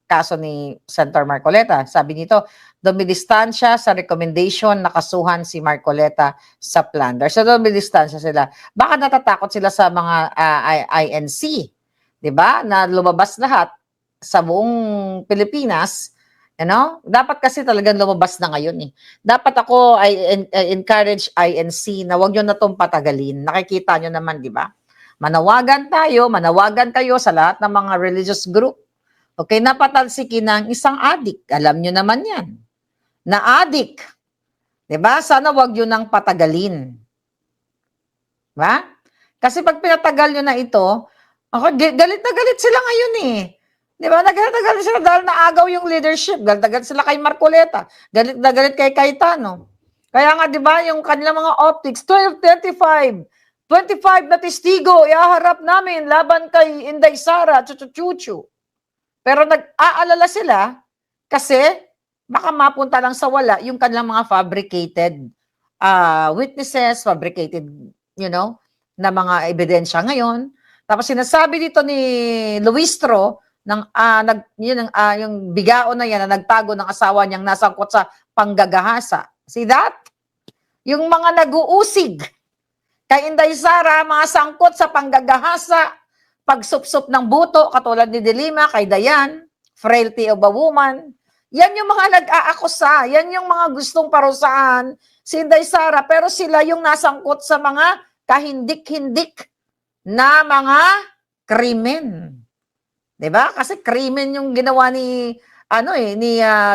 kaso ni Senator Marcoleta. Sabi nito, dumidistansya sa recommendation na kasuhan si Marcoleta sa plunder. So dumidistansya sila. Baka natatakot sila sa mga INC, 'di ba? Na lumabas lahat sa buong Pilipinas. Dapat kasi talagang lumabas na ngayon eh. Dapat ako I encourage INC na wag niyo na tong patagalin. Nakikita niyo naman, 'di ba? Manawagan tayo, manawagan kayo sa lahat ng mga religious group. Okay, napatalsikin ng isang adik. Alam nyo naman yan. Na adik. Diba? Sana wag yun nang patagalin. Diba? Kasi pag pinatagal nyo na ito, ako, galit na galit sila ngayon eh. Di ba? Nagalit na galit sila dahil naagaw yung leadership. Galit na galit sila kay Marcoleta. Galit na galit kay Cayetano. Kaya nga, di ba, yung kanilang mga optics, 12:35, 25 na testigo, iaharap namin laban kay Inday Sara, chuchu. Pero nag-aalala sila kasi baka mapunta lang sa wala yung kanilang mga fabricated witnesses, fabricated, na mga ebidensya ngayon. Tapos sinasabi dito ni Luistro yung bigao na yan na nagtago ng asawa niyang nasangkot sa panggagahasa. See that? Yung mga nag-uusig kay Inday Sara, mga sangkot sa panggagahasa, pagsupsup ng buto, katulad ni Delima, kay Dayan, frailty of a woman. Yan yung mga nag-aakusa. Yan yung mga gustong parusahan si Inday Sara. Pero sila yung nasangkot sa mga kahindik-hindik na mga krimen. 'Di ba? Kasi krimen yung ginawa ni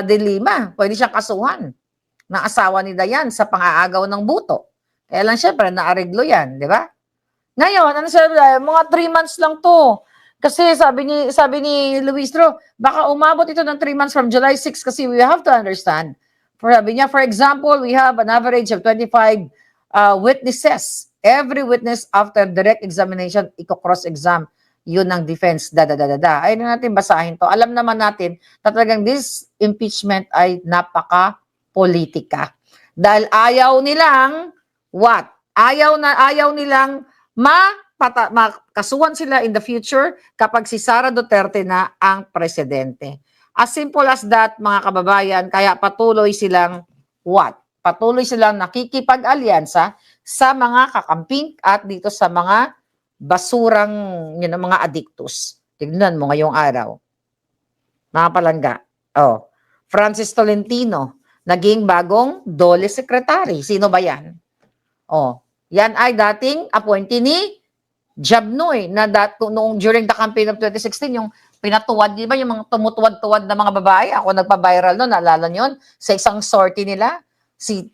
Delima. Pwede siyang kasuhan ng asawa ni Dayan sa pang-aagaw ng buto. Kaya lang syempre naareglo 'yan, 'di ba? Ngayon, ano sabi mga 3 months lang 'to. Kasi sabi ni Luistro, baka umabot ito ng 3 months from July 6 kasi we have to understand. Sabi niya, for example, we have an average of 25 witnesses. Every witness after direct examination, iko-cross-exam. Yun ang defense, Ayun na natin basahin to. Alam naman natin na talagang this impeachment ay napaka-politika. Dahil ayaw nilang, what? Ayaw nilang makasuhan sila in the future kapag si Sara Duterte na ang presidente. As simple as that, mga kababayan, kaya patuloy silang what? Patuloy silang nakikipag-alyansa sa mga kakamping at dito sa mga basurang mga adiktus. Tignan mo ngayong araw. Mga palangga. Francis Tolentino, naging bagong DOLE secretary. Sino ba yan? Yan ay dating appointee ni Jabnoy na noong during the campaign of 2016, yung pinatuwad, di ba, yung mga tumutuwad-tuwad na mga babae. Ako nagpa-viral noon, naalala nyo yun? Sa isang sortie nila. Si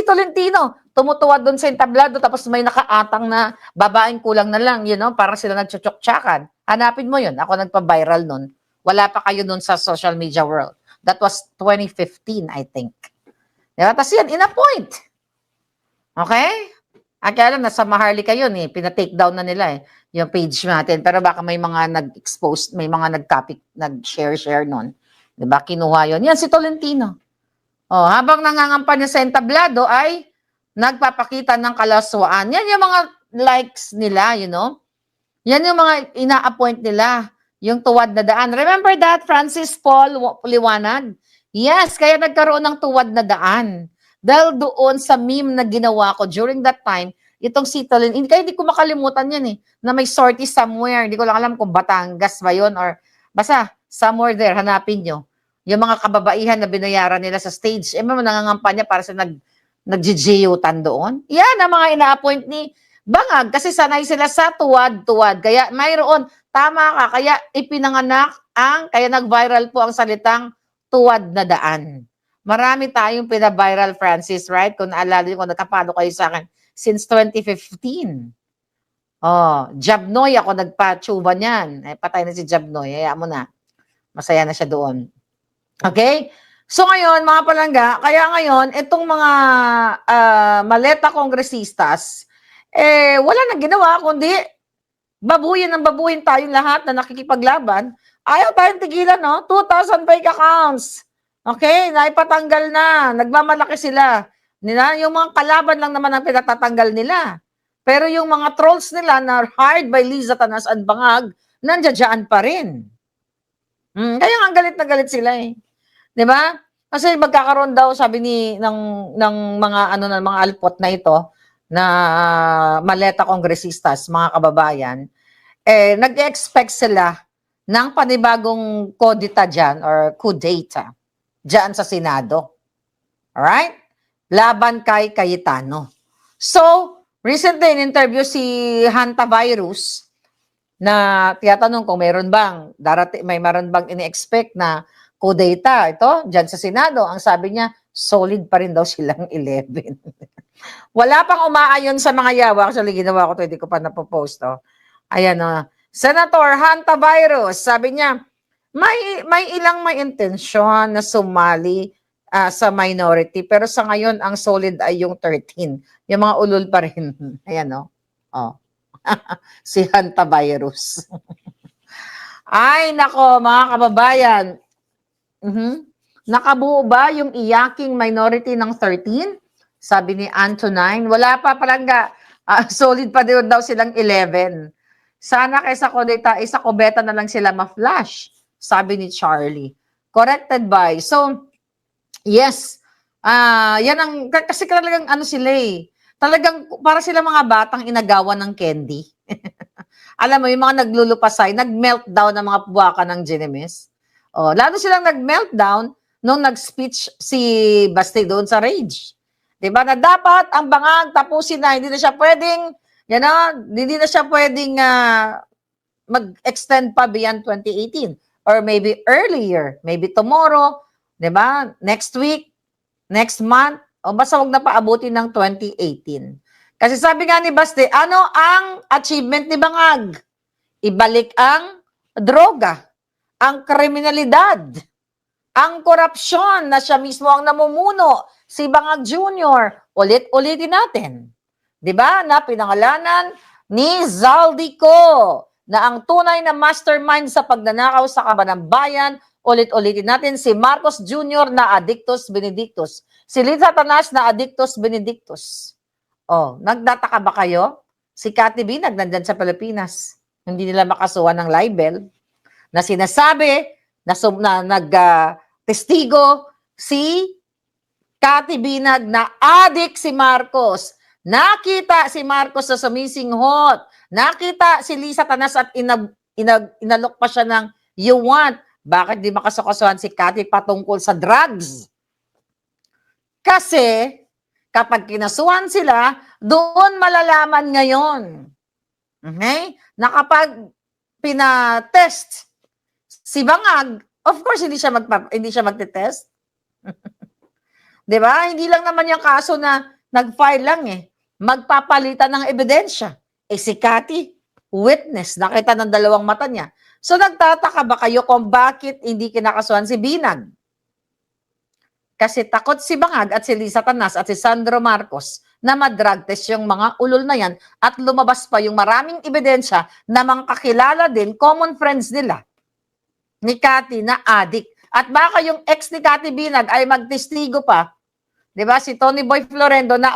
Tolentino, tumutuwad doon sa entablado, tapos may nakaatang na babaeng kulang na lang, parang sila nagtsutsuk-tsakan. Hanapin mo yun. Ako nagpa-viral noon. Wala pa kayo noon sa social media world. That was 2015, I think. Diba? Tapos yan, in-appoint. Okay? Kaya lang, nasa Maharlika yun eh. Pina-take down na nila yung page natin. Pero baka may mga nag-expose, may mga nag-share noon. Diba? Kinuha yun. Yan, si Tolentino. Habang nangangampanya sa entablado ay nagpapakita ng kalaswaan. Yan yung mga likes nila, Yan yung mga ina-appoint nila, yung tuwad na daan. Remember that, Francis Paul Liwanag? Yes, kaya nagkaroon ng tuwad na daan. Dahil doon sa meme na ginawa ko during that time, itong si Tolentino, kaya hindi ko makalimutan yan na may sortie somewhere. Hindi ko lang alam kung Batangas ba yun or basta somewhere there, hanapin nyo. Yung mga kababaihan na binayaran nila sa stage, nangangampanya para sa nagjijiyutan doon. Yan ang mga ina-appoint ni Bangag kasi sanay sila sa tuwad-tuwad. Kaya mayroon, tama ka, kaya ipinanganak kaya nag-viral po ang salitang tuwad na daan. Marami tayong pina-viral, Francis, right? Kung naalala nyo, kung nakapalo kayo sa akin, since 2015. Jabnoy, ako nagpa-tsuba niyan. Patay na si Jabnoy, hayaan mo na. Masaya na siya doon. Okay? So ngayon, mga palangga, kaya ngayon, itong mga maleta kongresistas, wala nang ginawa, kundi babuyin tayong lahat na nakikipaglaban. Ayaw tayong tigilan, 2,000 fake accounts. Okay? Naipatanggal na. Nagmamalaki sila. Yung mga kalaban lang naman ang pinatatanggal nila. Pero yung mga trolls nila na hired by Liza Tanas at Bangag, nandiyan pa rin. Kaya nga galit na galit sila eh. 'Di ba? Kasi magkakaroon daw sabi ng mga mga alpot na ito na maleta kongresistas, mga kababayan, nag-expect sila ng panibagong kodita diyan or kudeta diyan sa Senado. Alright? Laban kay Cayetano. So, Recently, in-interview si Hantavirus na tiyatanong kung meron bang meron bang ini-expect na kudeta ito diyan sa Senado. Ang sabi niya, solid pa rin daw silang 11. Wala pang umaayon sa mga yawa. Actually, ginawa ko ito, hindi ko pa napopost. Oh. Ayan, Senator Hantavirus, sabi niya, may ilang may intensyon na sumali sa minority, pero sa ngayon, ang solid ay yung 13. Yung mga ulol pa rin. Ayan, Oh. Si Hantavirus. Ay, nako, mga kababayan. Nakabuo ba yung iyaking minority ng 13? Sabi ni Antonine. Wala pa palangga. Solid pa din daw silang 11. Sana kaysa kudeta, isa kubeta na lang sila ma-flash. Sabi ni Charlie. Corrected by. So, yes. Yan ang, kasi talagang ano sila eh. Talagang para sila mga batang inagawan ng candy. Alam mo, yung mga naglulupasay, nag-meltdown ng mga buwaka ng Ginemis. Lalo silang nag-meltdown nung nag-speech si Basti doon sa Rage. Diba? Na dapat ang bangag tapusin na, hindi na siya pwedeng, hindi na siya pwedeng mag-extend pa beyond 2018 or maybe earlier, maybe tomorrow, diba? Next week, next month, o basta wag na paabutin ng 2018. Kasi sabi nga ni Basti, ano ang achievement ni Bangag? Ibalik ang droga, ang kriminalidad, ang korupsyon na siya mismo ang namumuno, si Bangag Jr. Ulit-ulitin natin. Diba? Na pinangalanan ni Zaldico na ang tunay na mastermind sa pagnanakaw sa kaban ng bayan. Ulit-ulitin natin si Marcos Jr. na Addictus Benedictus. Si Liza Tanas na Addictus Benedictus. Nagtataka ba kayo? Si Cathy B. nandyan sa Pilipinas. Hindi nila makasuhan ng libel na sinasabi na testigo si Cathy Binag na addict si Marcos. Nakita si Marcos sa sumisinghot. Nakita si Liza Tanas at inalok pa siya ng you want. Bakit di makasukasuhan si Cathy patungkol sa drugs? Kasi kapag kinasuhan sila, doon malalaman ngayon. Okay? Na kapag pinatest si Bangag, of course, hindi siya magte-test. Diba? Hindi lang naman yung kaso na nag-file lang eh. Magpapalitan ng ebidensya. Si Cathy, witness, nakita ng dalawang mata niya. So nagtataka ba kayo kung bakit hindi kinakasuhan si Binag? Kasi takot si Bangag at si Liza Tanas at si Sandro Marcos na ma-drug test yung mga ulol na yan at lumabas pa yung maraming ebidensya na mga kakilala din, common friends nila ni Cathy na addict. At baka yung ex ni Cathy Binag ay magtestigo pa. Diba? Si Tony Boy Florendo na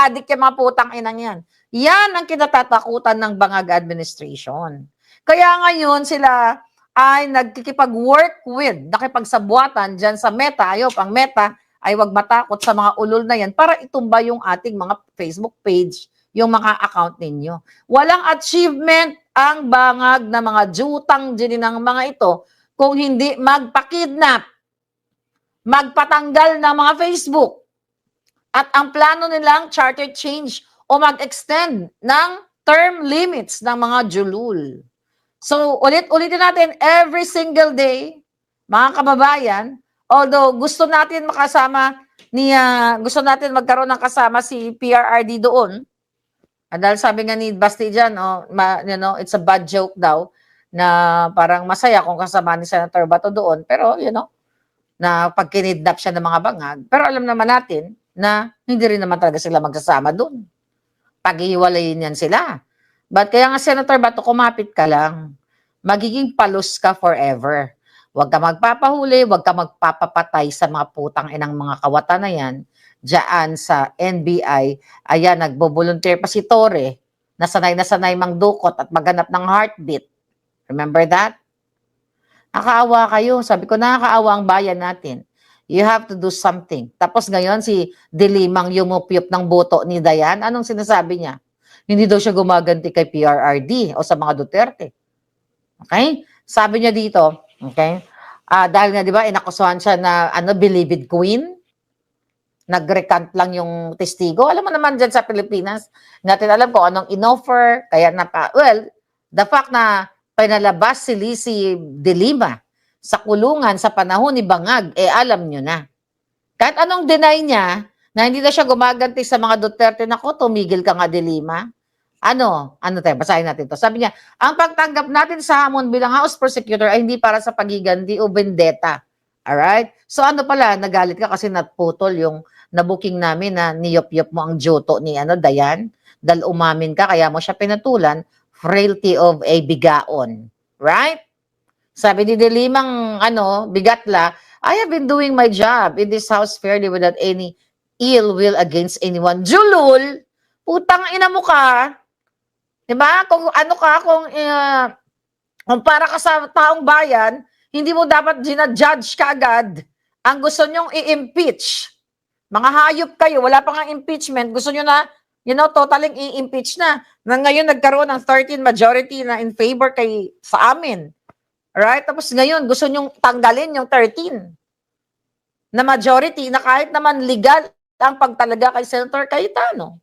addict yung mga putang inang yan. Yan ang kinatatakutan ng Bangag administration. Kaya ngayon sila ay nagkikipag-work with, nakipagsabuatan dyan sa Meta. Ang Meta ay wag matakot sa mga ulol na yan para itumba yung ating mga Facebook page, yung mga account ninyo. Walang achievement ang Bangag na mga jutang din ng mga ito kung hindi magpakidnap, magpatanggal ng mga Facebook. At ang plano nilang charter change o mag-extend ng term limits ng mga julul. So, ulit-ulitin natin every single day, mga kababayan, although gusto natin gusto natin magkaroon ng kasama si PRRD doon. Dahil sabi nga ni Basti dyan, it's a bad joke daw, na parang masaya kung kasama ni Senator Bato doon. Pero, na pag kinidnap siya ng mga Bangag. Pero alam naman natin na hindi rin naman talaga sila magsasama doon. Paghihiwalayin yan sila. But kaya nga Senator Bato, kumapit ka lang. Magiging palos ka forever. Huwag ka magpapahuli, huwag ka magpapapatay sa mga putang inang mga kawatan na yan. Diyan sa NBI, ayan, nagbo-volunteer pa si Torre, na sanay mangdukot at maghanap ng heartbeat. Remember that? Nakakaawa kayo. Sabi ko, nakakaawa ang bayan natin. You have to do something. Tapos ngayon, si Dilimang yumupyup ng boto ni Dayan, anong sinasabi niya? Hindi daw siya gumaganti kay PRRD o sa mga Duterte. Okay? Sabi niya dito, okay? Dahil nga, di ba, inakusuhan siya na, believed queen? nag-recant lang yung testigo. Alam mo naman dyan sa Pilipinas, natin alam kung anong inoffer, kaya the fact na pinalabas si Lizzie de Lima sa kulungan sa panahon ni Bangag, alam nyo na. Kahit anong deny niya, na hindi na siya gumaganti sa mga Duterte, nako, tumigil ka nga de Lima. Ano tayo, basahin natin to. Sabi niya, ang pagtanggap natin sa hamon bilang House Prosecutor ay hindi para sa pagiganti o vendetta. Alright? So ano pala, nagalit ka kasi naputol yung na-booking namin na niyop-yop mo ang joto ni Dayan, dahil umamin ka, kaya mo siya pinatulan, frailty of a bigaon. Right? Sabi ni Delimang, bigatla, I have been doing my job in this house fairly without any ill will against anyone. Julul, putang ina mo ka. Diba? Kung kung para ka sa taong bayan, hindi mo dapat ginajudge ka agad. Ang gusto nyong i-impeach. Mga hayop kayo, wala pa nga impeachment. Gusto nyo na, totaling i-impeach na. Ngayon nagkaroon ng 13 majority na in favor sa amin. Alright? Tapos ngayon, gusto nyong tanggalin yung 13 na majority na kahit naman legal ang pagtalaga kay Senator Cayetano.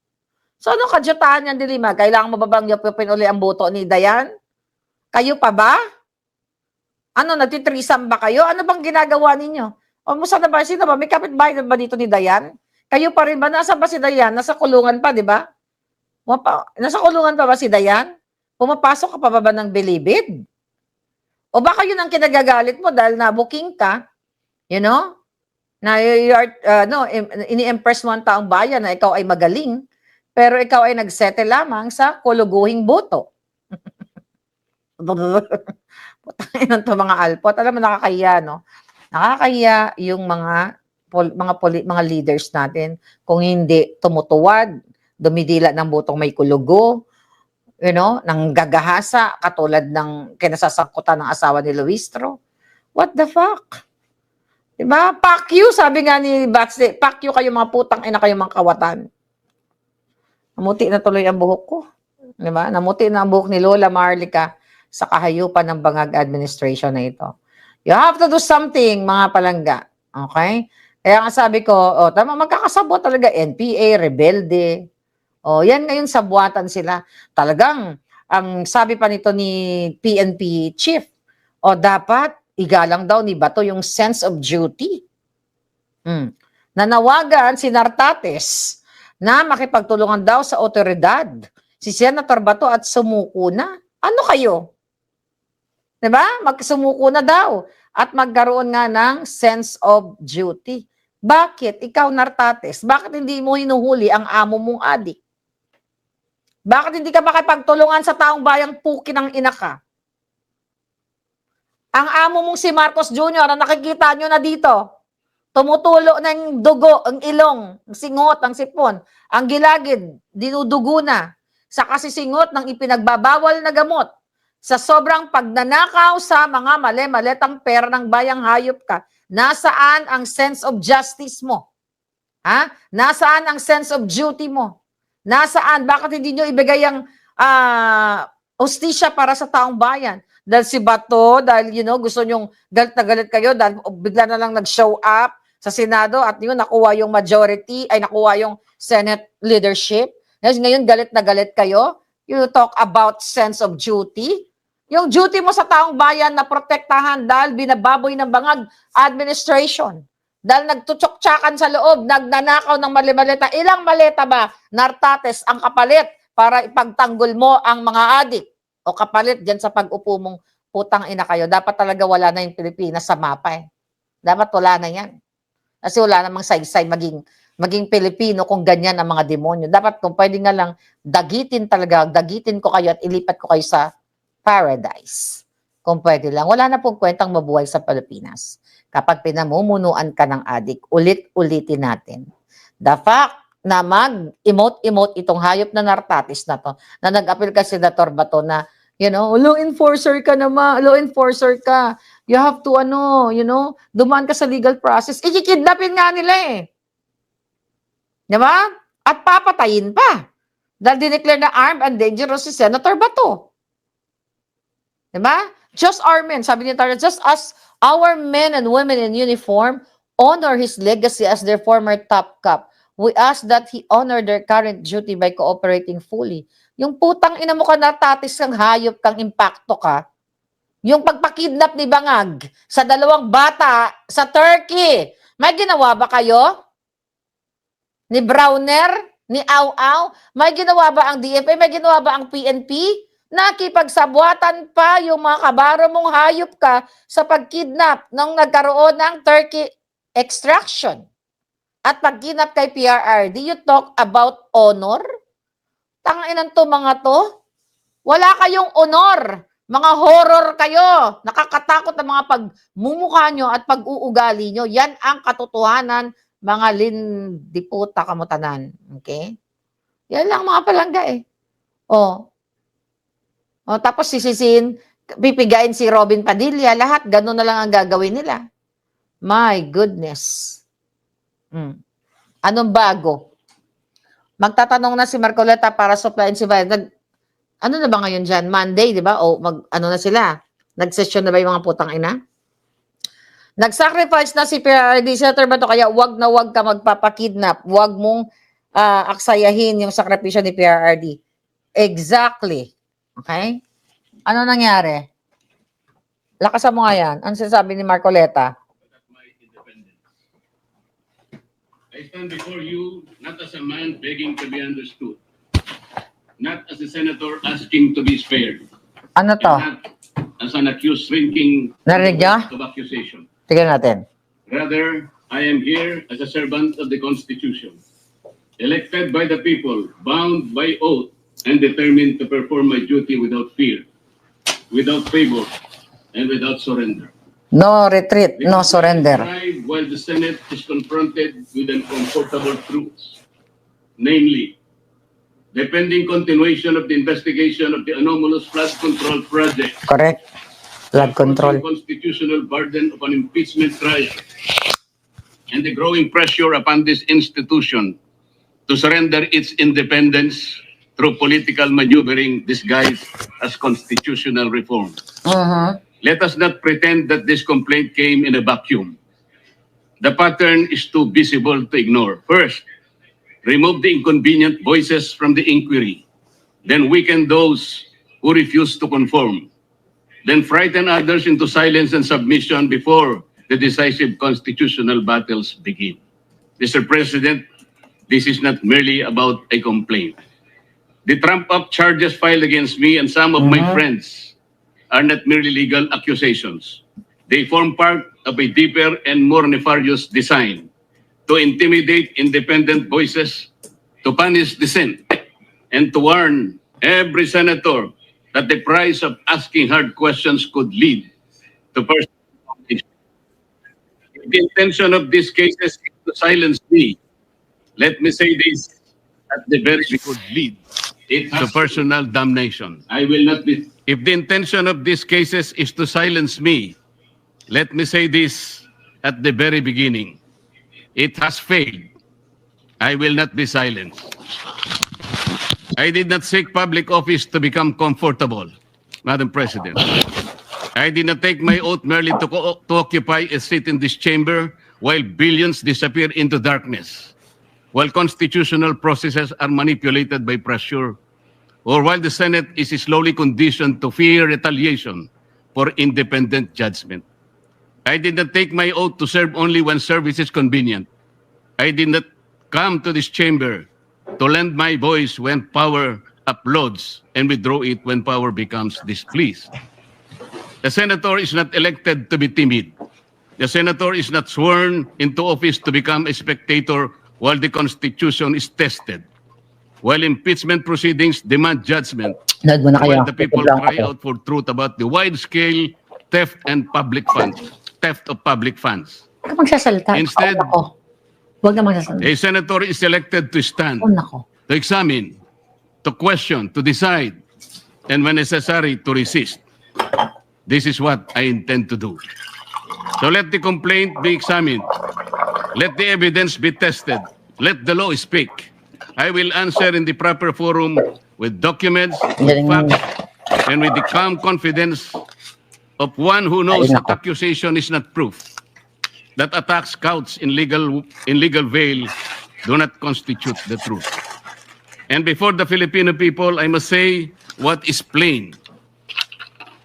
So anong kadyatahan yan, Dilima? Kailangan mo ba bang yapupin uli ang boto ni Dayan? Kayo pa ba? Nagtitrisam ba kayo? Ano bang ginagawa ninyo? O musta na ba? Sino ba? May kapitbahay na ba dito ni Dayan? Kayo pa rin ba? Nasa ba si Dayan? Nasa kulungan pa, di ba? Nasa kulungan pa ba si Dayan? Pumapasok ka pa ba ng bilibid? O baka yun ang kinagagalit mo dahil na-booking ka, na ini-impress mo ang taong bayan na ikaw ay magaling, pero ikaw ay nagsettle lamang sa kuluguhing boto. Putangin to mga alpot. Alam mo, nakakahiya, no? Nakakahiya yung mga leaders natin kung hindi tumutuwad, dumidila ng botong may kulugo, ng gagahasa, katulad ng kinasasangkutan ng asawa ni Luistro. What the fuck? Diba? Fuck you, sabi nga ni Batsy. Fuck you kayo mga putang ina kayo mga kawatan. Namuti na tuloy ang buhok ko. Diba? Namuti na ang buhok ni Lola Marlica sa kahayupan ng Bangag administration na ito. You have to do something, mga palangga. Okay? Kaya nga sabi ko, tama, magkakasabot talaga. NPA, rebelde. Yan ngayon sabuatan sila. Talagang, ang sabi pa nito ni PNP chief, dapat igalang daw ni Bato yung sense of duty. Nanawagan si Nartates na makipagtulungan daw sa otoridad si Senator Bato at sumuko na. Ano kayo? Diba? Magsumuko na daw at magkaroon nga ng sense of duty. Bakit? Ikaw, Nartates, bakit hindi mo hinuhuli ang amo mong adik? Bakit hindi ka makipagtulungan sa taong bayang puki ng ina ka? Ang amo mong si Marcos Jr., na nakikita nyo na dito, tumutulo ng dugo, ang ilong, ang singot, ang sipon, ang gilagid, dinudugo na sa kasisingot ng ipinagbabawal na gamot, sa sobrang pagnanakaw sa mga mali-maletang pera ng bayang hayop ka. Nasaan ang sense of justice mo? Ha? Nasaan ang sense of duty mo? Nasaan? Bakit hindi nyo ibigay ang hustisya para sa taong bayan? Dahil si Bato, dahil gusto nyong galit na galit kayo, dahil bigla na lang nag-show up sa Senado at yun, nakuha yung majority, ay nakuha yung Senate leadership. Ngayon, galit na galit kayo. You talk about sense of duty. Yung duty mo sa taong bayan na protektahan dahil binababoy ng Bangag administration. Dahil nagtutsok-tsakan sa loob, nagnanakaw ng mali-maleta. Ilang maleta ba, Nartates, ang kapalit para ipagtanggol mo ang mga adik? O kapalit dyan sa pag-upo mong putang ina kayo. Dapat talaga wala na yung Pilipinas sa mapa eh. Dapat wala na yan. Kasi wala namang saysay maging Pilipino kung ganyan ang mga demonyo. Dapat kung pwede nga lang, dagitin ko kayo at ilipat ko kayo sa paradise. Kung pwede lang. Wala na pong kwentang mabuhay sa Pilipinas. Kapag pinamumunuan ka ng adik, ulit-ulitin natin. The fact na mag-emote-emote itong hayop na Nartates na to, na nag-appeal ka si Senator Bato na, law enforcer ka naman, law enforcer ka. You have to, dumaan ka sa legal process. Ikikidnapin nga nila eh. Diba? At papatayin pa. Dahil dineclare na armed and dangerous si Senator Bato. Diba? Just our men, sabi ni Tara, just as our men and women in uniform honor his legacy as their former top cop. We ask that he honor their current duty by cooperating fully. Yung putang ina mo ka natatis kang hayop kang impacto ka. Yung pagpakidnap ni Bangag sa 2 bata sa Turkey. May ginawa ba kayo? Ni Browner? Ni Au-Au? May ginawa ba ang DFA? May ginawa ba ang PNP? Nakipagsabwatan pa yung mga kabaro mong hayop ka sa pagkidnap nung nagkaroon ng Turkey extraction. At pagkidnap kay PRRD, you talk about honor? Tanginan to mga to? Wala kayong honor. Mga horror kayo. Nakakatakot ang mga pagmumukha nyo at pag-uugali nyo. Yan ang katotohanan, mga lindiputa kamutanan. Okay? Yan lang mga palangga eh. O, tapos sisisin, pipigain si Robin Padilla, lahat ganun na lang ang gagawin nila. My goodness. Anong bago? Magtatanong na si Marcoleta para supplyin si Biden. Ano na ba ngayon dyan? Monday, di ba? O ano na sila? Nag-session na ba yung mga putang ina? Nag-sacrifice na si PRRD, Senator Bato, kaya wag na wag ka magpapakidnap. Wag mong aksayahin yung sakripisyo ni PRRD. Exactly. Okay? Ano nangyari? Lakasan mo nga yan. Ano sinasabi ni Marcoleta? I stand before you not as a man begging to be understood, not as a senator asking to be spared, Ano to? and not as an accused shrinking Narinig niyo? of accusation. Tignan natin. Rather, I am here as a servant of the Constitution, elected by the people, bound by oath, and determined to perform my duty without fear, without favor, and without surrender. No retreat, no surrender. While the Senate is confronted with uncomfortable truths, namely, the pending continuation of the investigation of the anomalous flood control project, Correct. Flood control. the constitutional burden of an impeachment trial, and the growing pressure upon this institution to surrender its independence through political maneuvering disguised as constitutional reform. Let us not pretend that this complaint came in a vacuum. The pattern is too visible to ignore. First, remove the inconvenient voices from the inquiry. Then weaken those who refuse to conform. Then frighten others into silence and submission before the decisive constitutional battles begin. Mr. President, this is not merely about a complaint. The trump-up charges filed against me and some of my friends are not merely legal accusations. They form part of a deeper and more nefarious design to intimidate independent voices, to punish dissent, and to warn every senator that the price of asking hard questions could lead to personal competition. If the intention of these cases is to silence me, let me say this at the very could lead to personal damnation. I will not be. If the intention of these cases is to silence me, let me say this at the very beginning. It has failed. I will not be silenced. I did not seek public office to become comfortable, Madam President. I did not take my oath merely to occupy a seat in this chamber while billions disappear into darkness, while constitutional processes are manipulated by pressure, or while the Senate is slowly conditioned to fear retaliation for independent judgment. I did not take my oath to serve only when service is convenient. I did not come to this chamber to lend my voice when power uploads and withdraw it when power becomes displeased. The senator is not elected to be timid. The senator is not sworn into office to become a spectator while the Constitution is tested. While impeachment proceedings demand judgment, while the people cry out for truth about the wide-scale theft and public funds, theft of public funds. Huwag ka magsasalita. Instead, Huwag na magsasalita. a senator is elected to stand, to examine, to question, to decide, and when necessary, to resist. This is what I intend to do. So let the complaint be examined. Let the evidence be tested. Let the law speak. I will answer in the proper forum with documents, with facts, and with the calm confidence of one who knows that accusation is not proof. that attacks couch in legal veil do not constitute the truth. And before the Filipino people, I must say what is plain.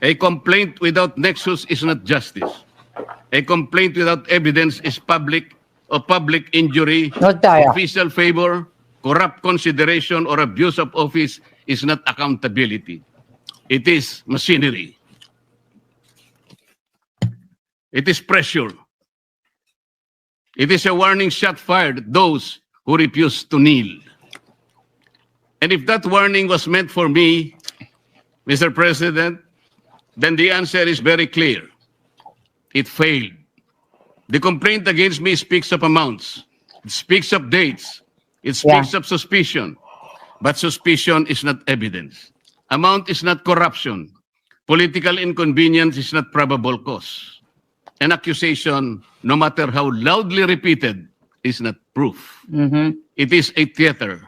A complaint without nexus is not justice. A complaint without evidence is public injury, No tayo. official favor, corrupt consideration, or abuse of office is not accountability. It is machinery. It is pressure. It is a warning shot fired at those who refuse to kneel. And if that warning was meant for me, Mr. President, then the answer is very clear. It failed. The complaint against me speaks of amounts. It speaks of dates. It speaks of suspicion. But suspicion is not evidence. Amount is not corruption. Political inconvenience is not probable cause. An accusation, no matter how loudly repeated, is not proof. It is a theater.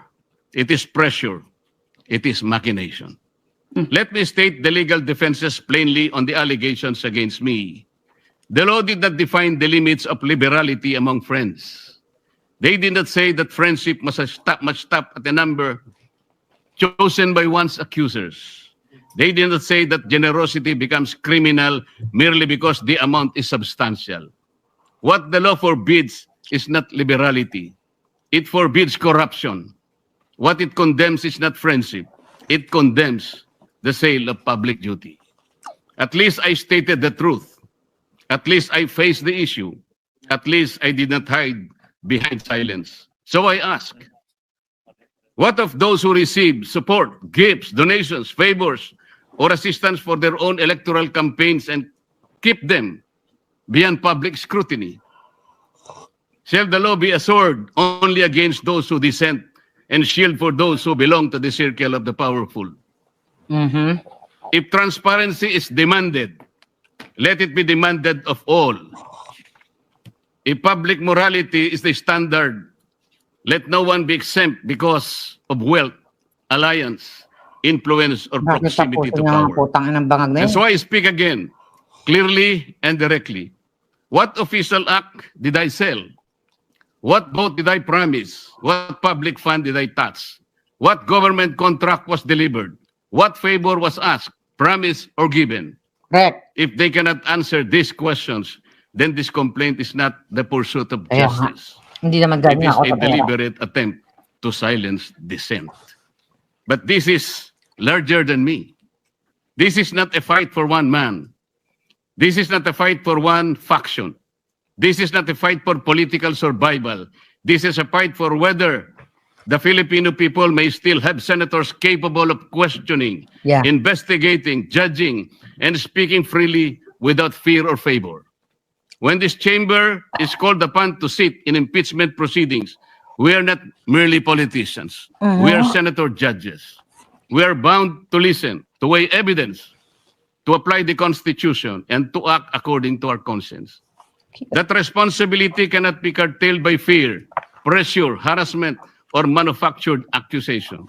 It is pressure. It is machination. Let me state the legal defenses plainly on the allegations against me. The law did not define the limits of liberality among friends. They did not say that friendship must stop at a number chosen by one's accusers. They did not say that generosity becomes criminal merely because the amount is substantial. What the law forbids is not liberality. It forbids corruption. What it condemns is not friendship. It condemns the sale of public duty. At least I stated the truth. At least I faced the issue. At least I did not hide behind silence. So I ask, what of those who receive support, gifts, donations, favors, or assistance for their own electoral campaigns and keep them beyond public scrutiny? Shall the law be a sword only against those who dissent and shield for those who belong to the circle of the powerful? If transparency is demanded, let it be demanded of all. If public morality is the standard, let no one be exempt because of wealth, alliance, influence, or proximity to power. And so I speak again, clearly and directly. What official act did I sell? What vote did I promise? What public fund did I touch? What government contract was delivered? What favor was asked, promised, or given? Correct. If they cannot answer these questions, then this complaint is not the pursuit of justice. Hindi naman It galing is ako a sa pera. deliberate attempt to silence dissent. But this is larger than me. This is not a fight for one man. This is not a fight for one faction. This is not a fight for political survival. This is a fight for whether the Filipino people may still have senators capable of questioning, investigating, judging, and speaking freely without fear or favor. When this chamber is called upon to sit in impeachment proceedings, we are not merely politicians. We are senator judges. We are bound to listen, to weigh evidence, to apply the Constitution, and to act according to our conscience. That responsibility cannot be curtailed by fear, pressure, harassment, or manufactured accusation.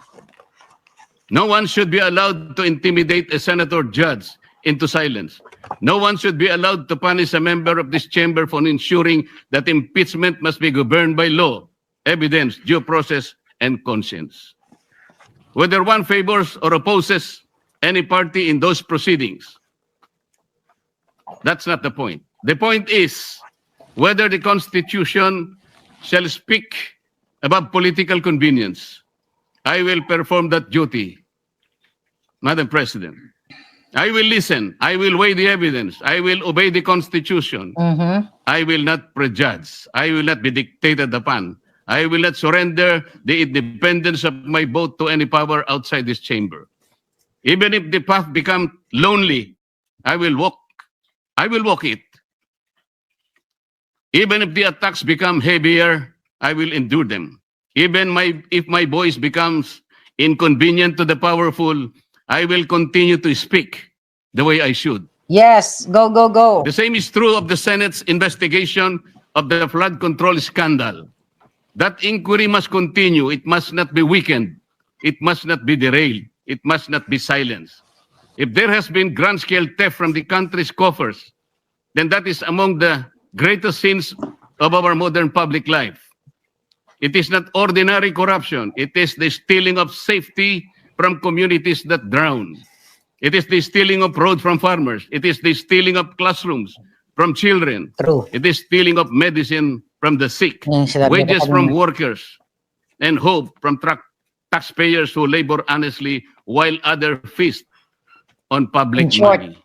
No one should be allowed to intimidate a senator judge into silence. No one should be allowed to punish a member of this chamber for ensuring that impeachment must be governed by law, evidence, due process, and conscience. Whether one favors or opposes any party in those proceedings, that's not the point. The point is whether the Constitution shall speak above political convenience. I will perform that duty, Madam President. I will listen. I will weigh the evidence. I will obey the Constitution. I will not prejudge. I will not be dictated upon. I will not surrender the independence of my vote to any power outside this chamber. Even if the path becomes lonely, I will walk it. Even if the attacks become heavier, I will endure them. Even if my voice becomes inconvenient to the powerful, I will continue to speak the way I should. Yes, go, go, go. The same is true of the Senate's investigation of the flood control scandal. That inquiry must continue. It must not be weakened. It must not be derailed. It must not be silenced. If there has been grand-scale theft from the country's coffers, then that is among the greatest sins of our modern public life. It is not ordinary corruption. It is the stealing of safety from communities that drown. It is the stealing of roads from farmers. It is the stealing of classrooms from children. True. It is stealing of medicine from the sick, Yung sinabi ko wages from kanina. workers, and hope from taxpayers who labor honestly while others feast on public In short, money.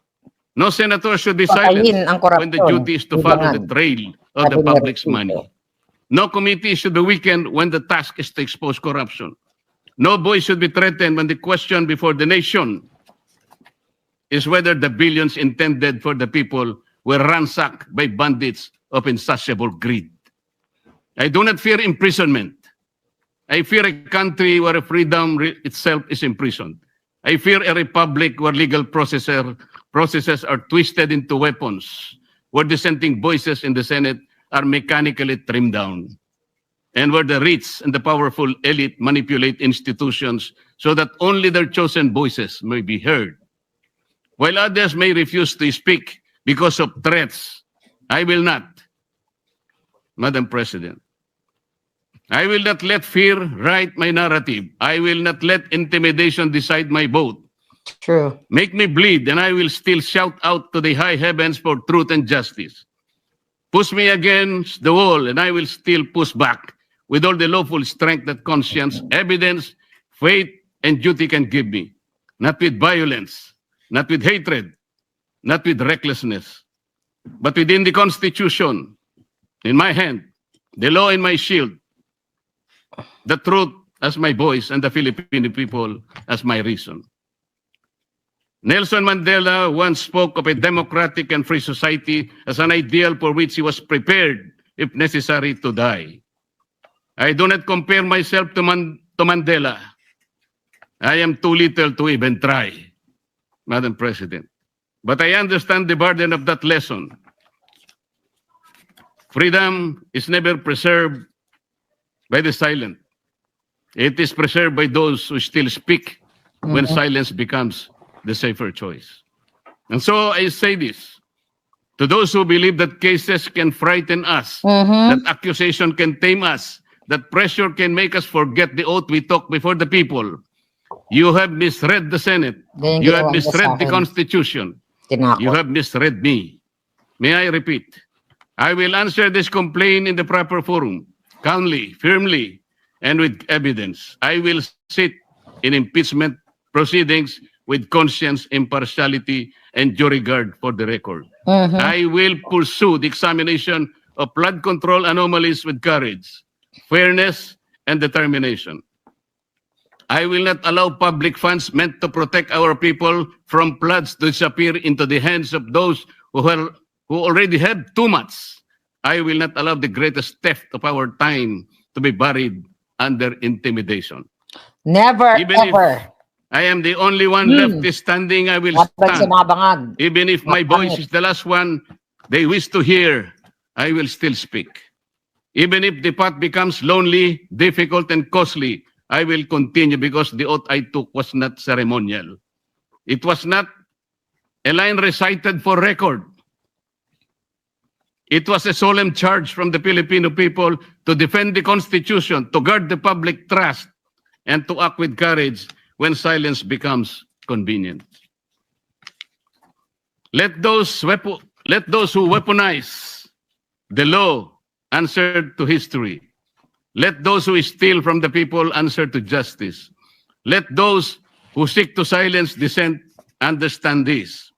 No senator should be patayin silent ang when the korupsyon, duty is to follow the libangan, trail of the ordinary public's people. money. No committee should be weakened when the task is to expose corruption. No voice should be threatened when the question before the nation is whether the billions intended for the people were ransacked by bandits of insatiable greed. I do not fear imprisonment. I fear a country where freedom itself is imprisoned. I fear a republic where legal processes are twisted into weapons, where dissenting voices in the Senate are mechanically trimmed down, and where the rich and the powerful elite manipulate institutions so that only their chosen voices may be heard. While others may refuse to speak because of threats, I will not. Madam President, I will not let fear write my narrative. I will not let intimidation decide my vote. True. Make me bleed, and I will still shout out to the high heavens for truth and justice. Push me against the wall, and I will still push back with all the lawful strength that conscience, evidence, faith, and duty can give me. Not with violence, not with hatred, not with recklessness, but within the Constitution, in my hand, the law in my shield, the truth as my voice, and the Filipino people as my reason. Nelson Mandela once spoke of a democratic and free society as an ideal for which he was prepared, if necessary, to die. I do not compare myself to Mandela. I am too little to even try, Madam President. But I understand the burden of that lesson. Freedom is never preserved by the silent. It is preserved by those who still speak when silence becomes the safer choice. And so I say this to those who believe that cases can frighten us, that accusation can tame us, that pressure can make us forget the oath we took before the people. You have misread the Senate. Ganyan You have ginawa nila sa misread the akin. Constitution. Tinakot. You have misread me. May I repeat? I will answer this complaint in the proper forum, calmly, firmly, and with evidence. I will sit in impeachment proceedings with conscience, impartiality, and due regard for the record. I will pursue the examination of flood control anomalies with courage, fairness, and determination. I will not allow public funds meant to protect our people from floods to disappear into the hands of those who already had too much. I will not allow the greatest theft of our time to be buried under intimidation. Never, Even if ever. I am the only one left standing, I will Dapat stand. sinabangag. Even if my voice is the last one they wish to hear, I will still speak. Even if the path becomes lonely, difficult, and costly, I will continue because the oath I took was not ceremonial. It was not a line recited for record. It was a solemn charge from the Filipino people to defend the Constitution, to guard the public trust, and to act with courage when silence becomes convenient. Let those who weaponize the law answer to history. Let those who steal from the people answer to justice. Let those who seek to silence dissent understand this.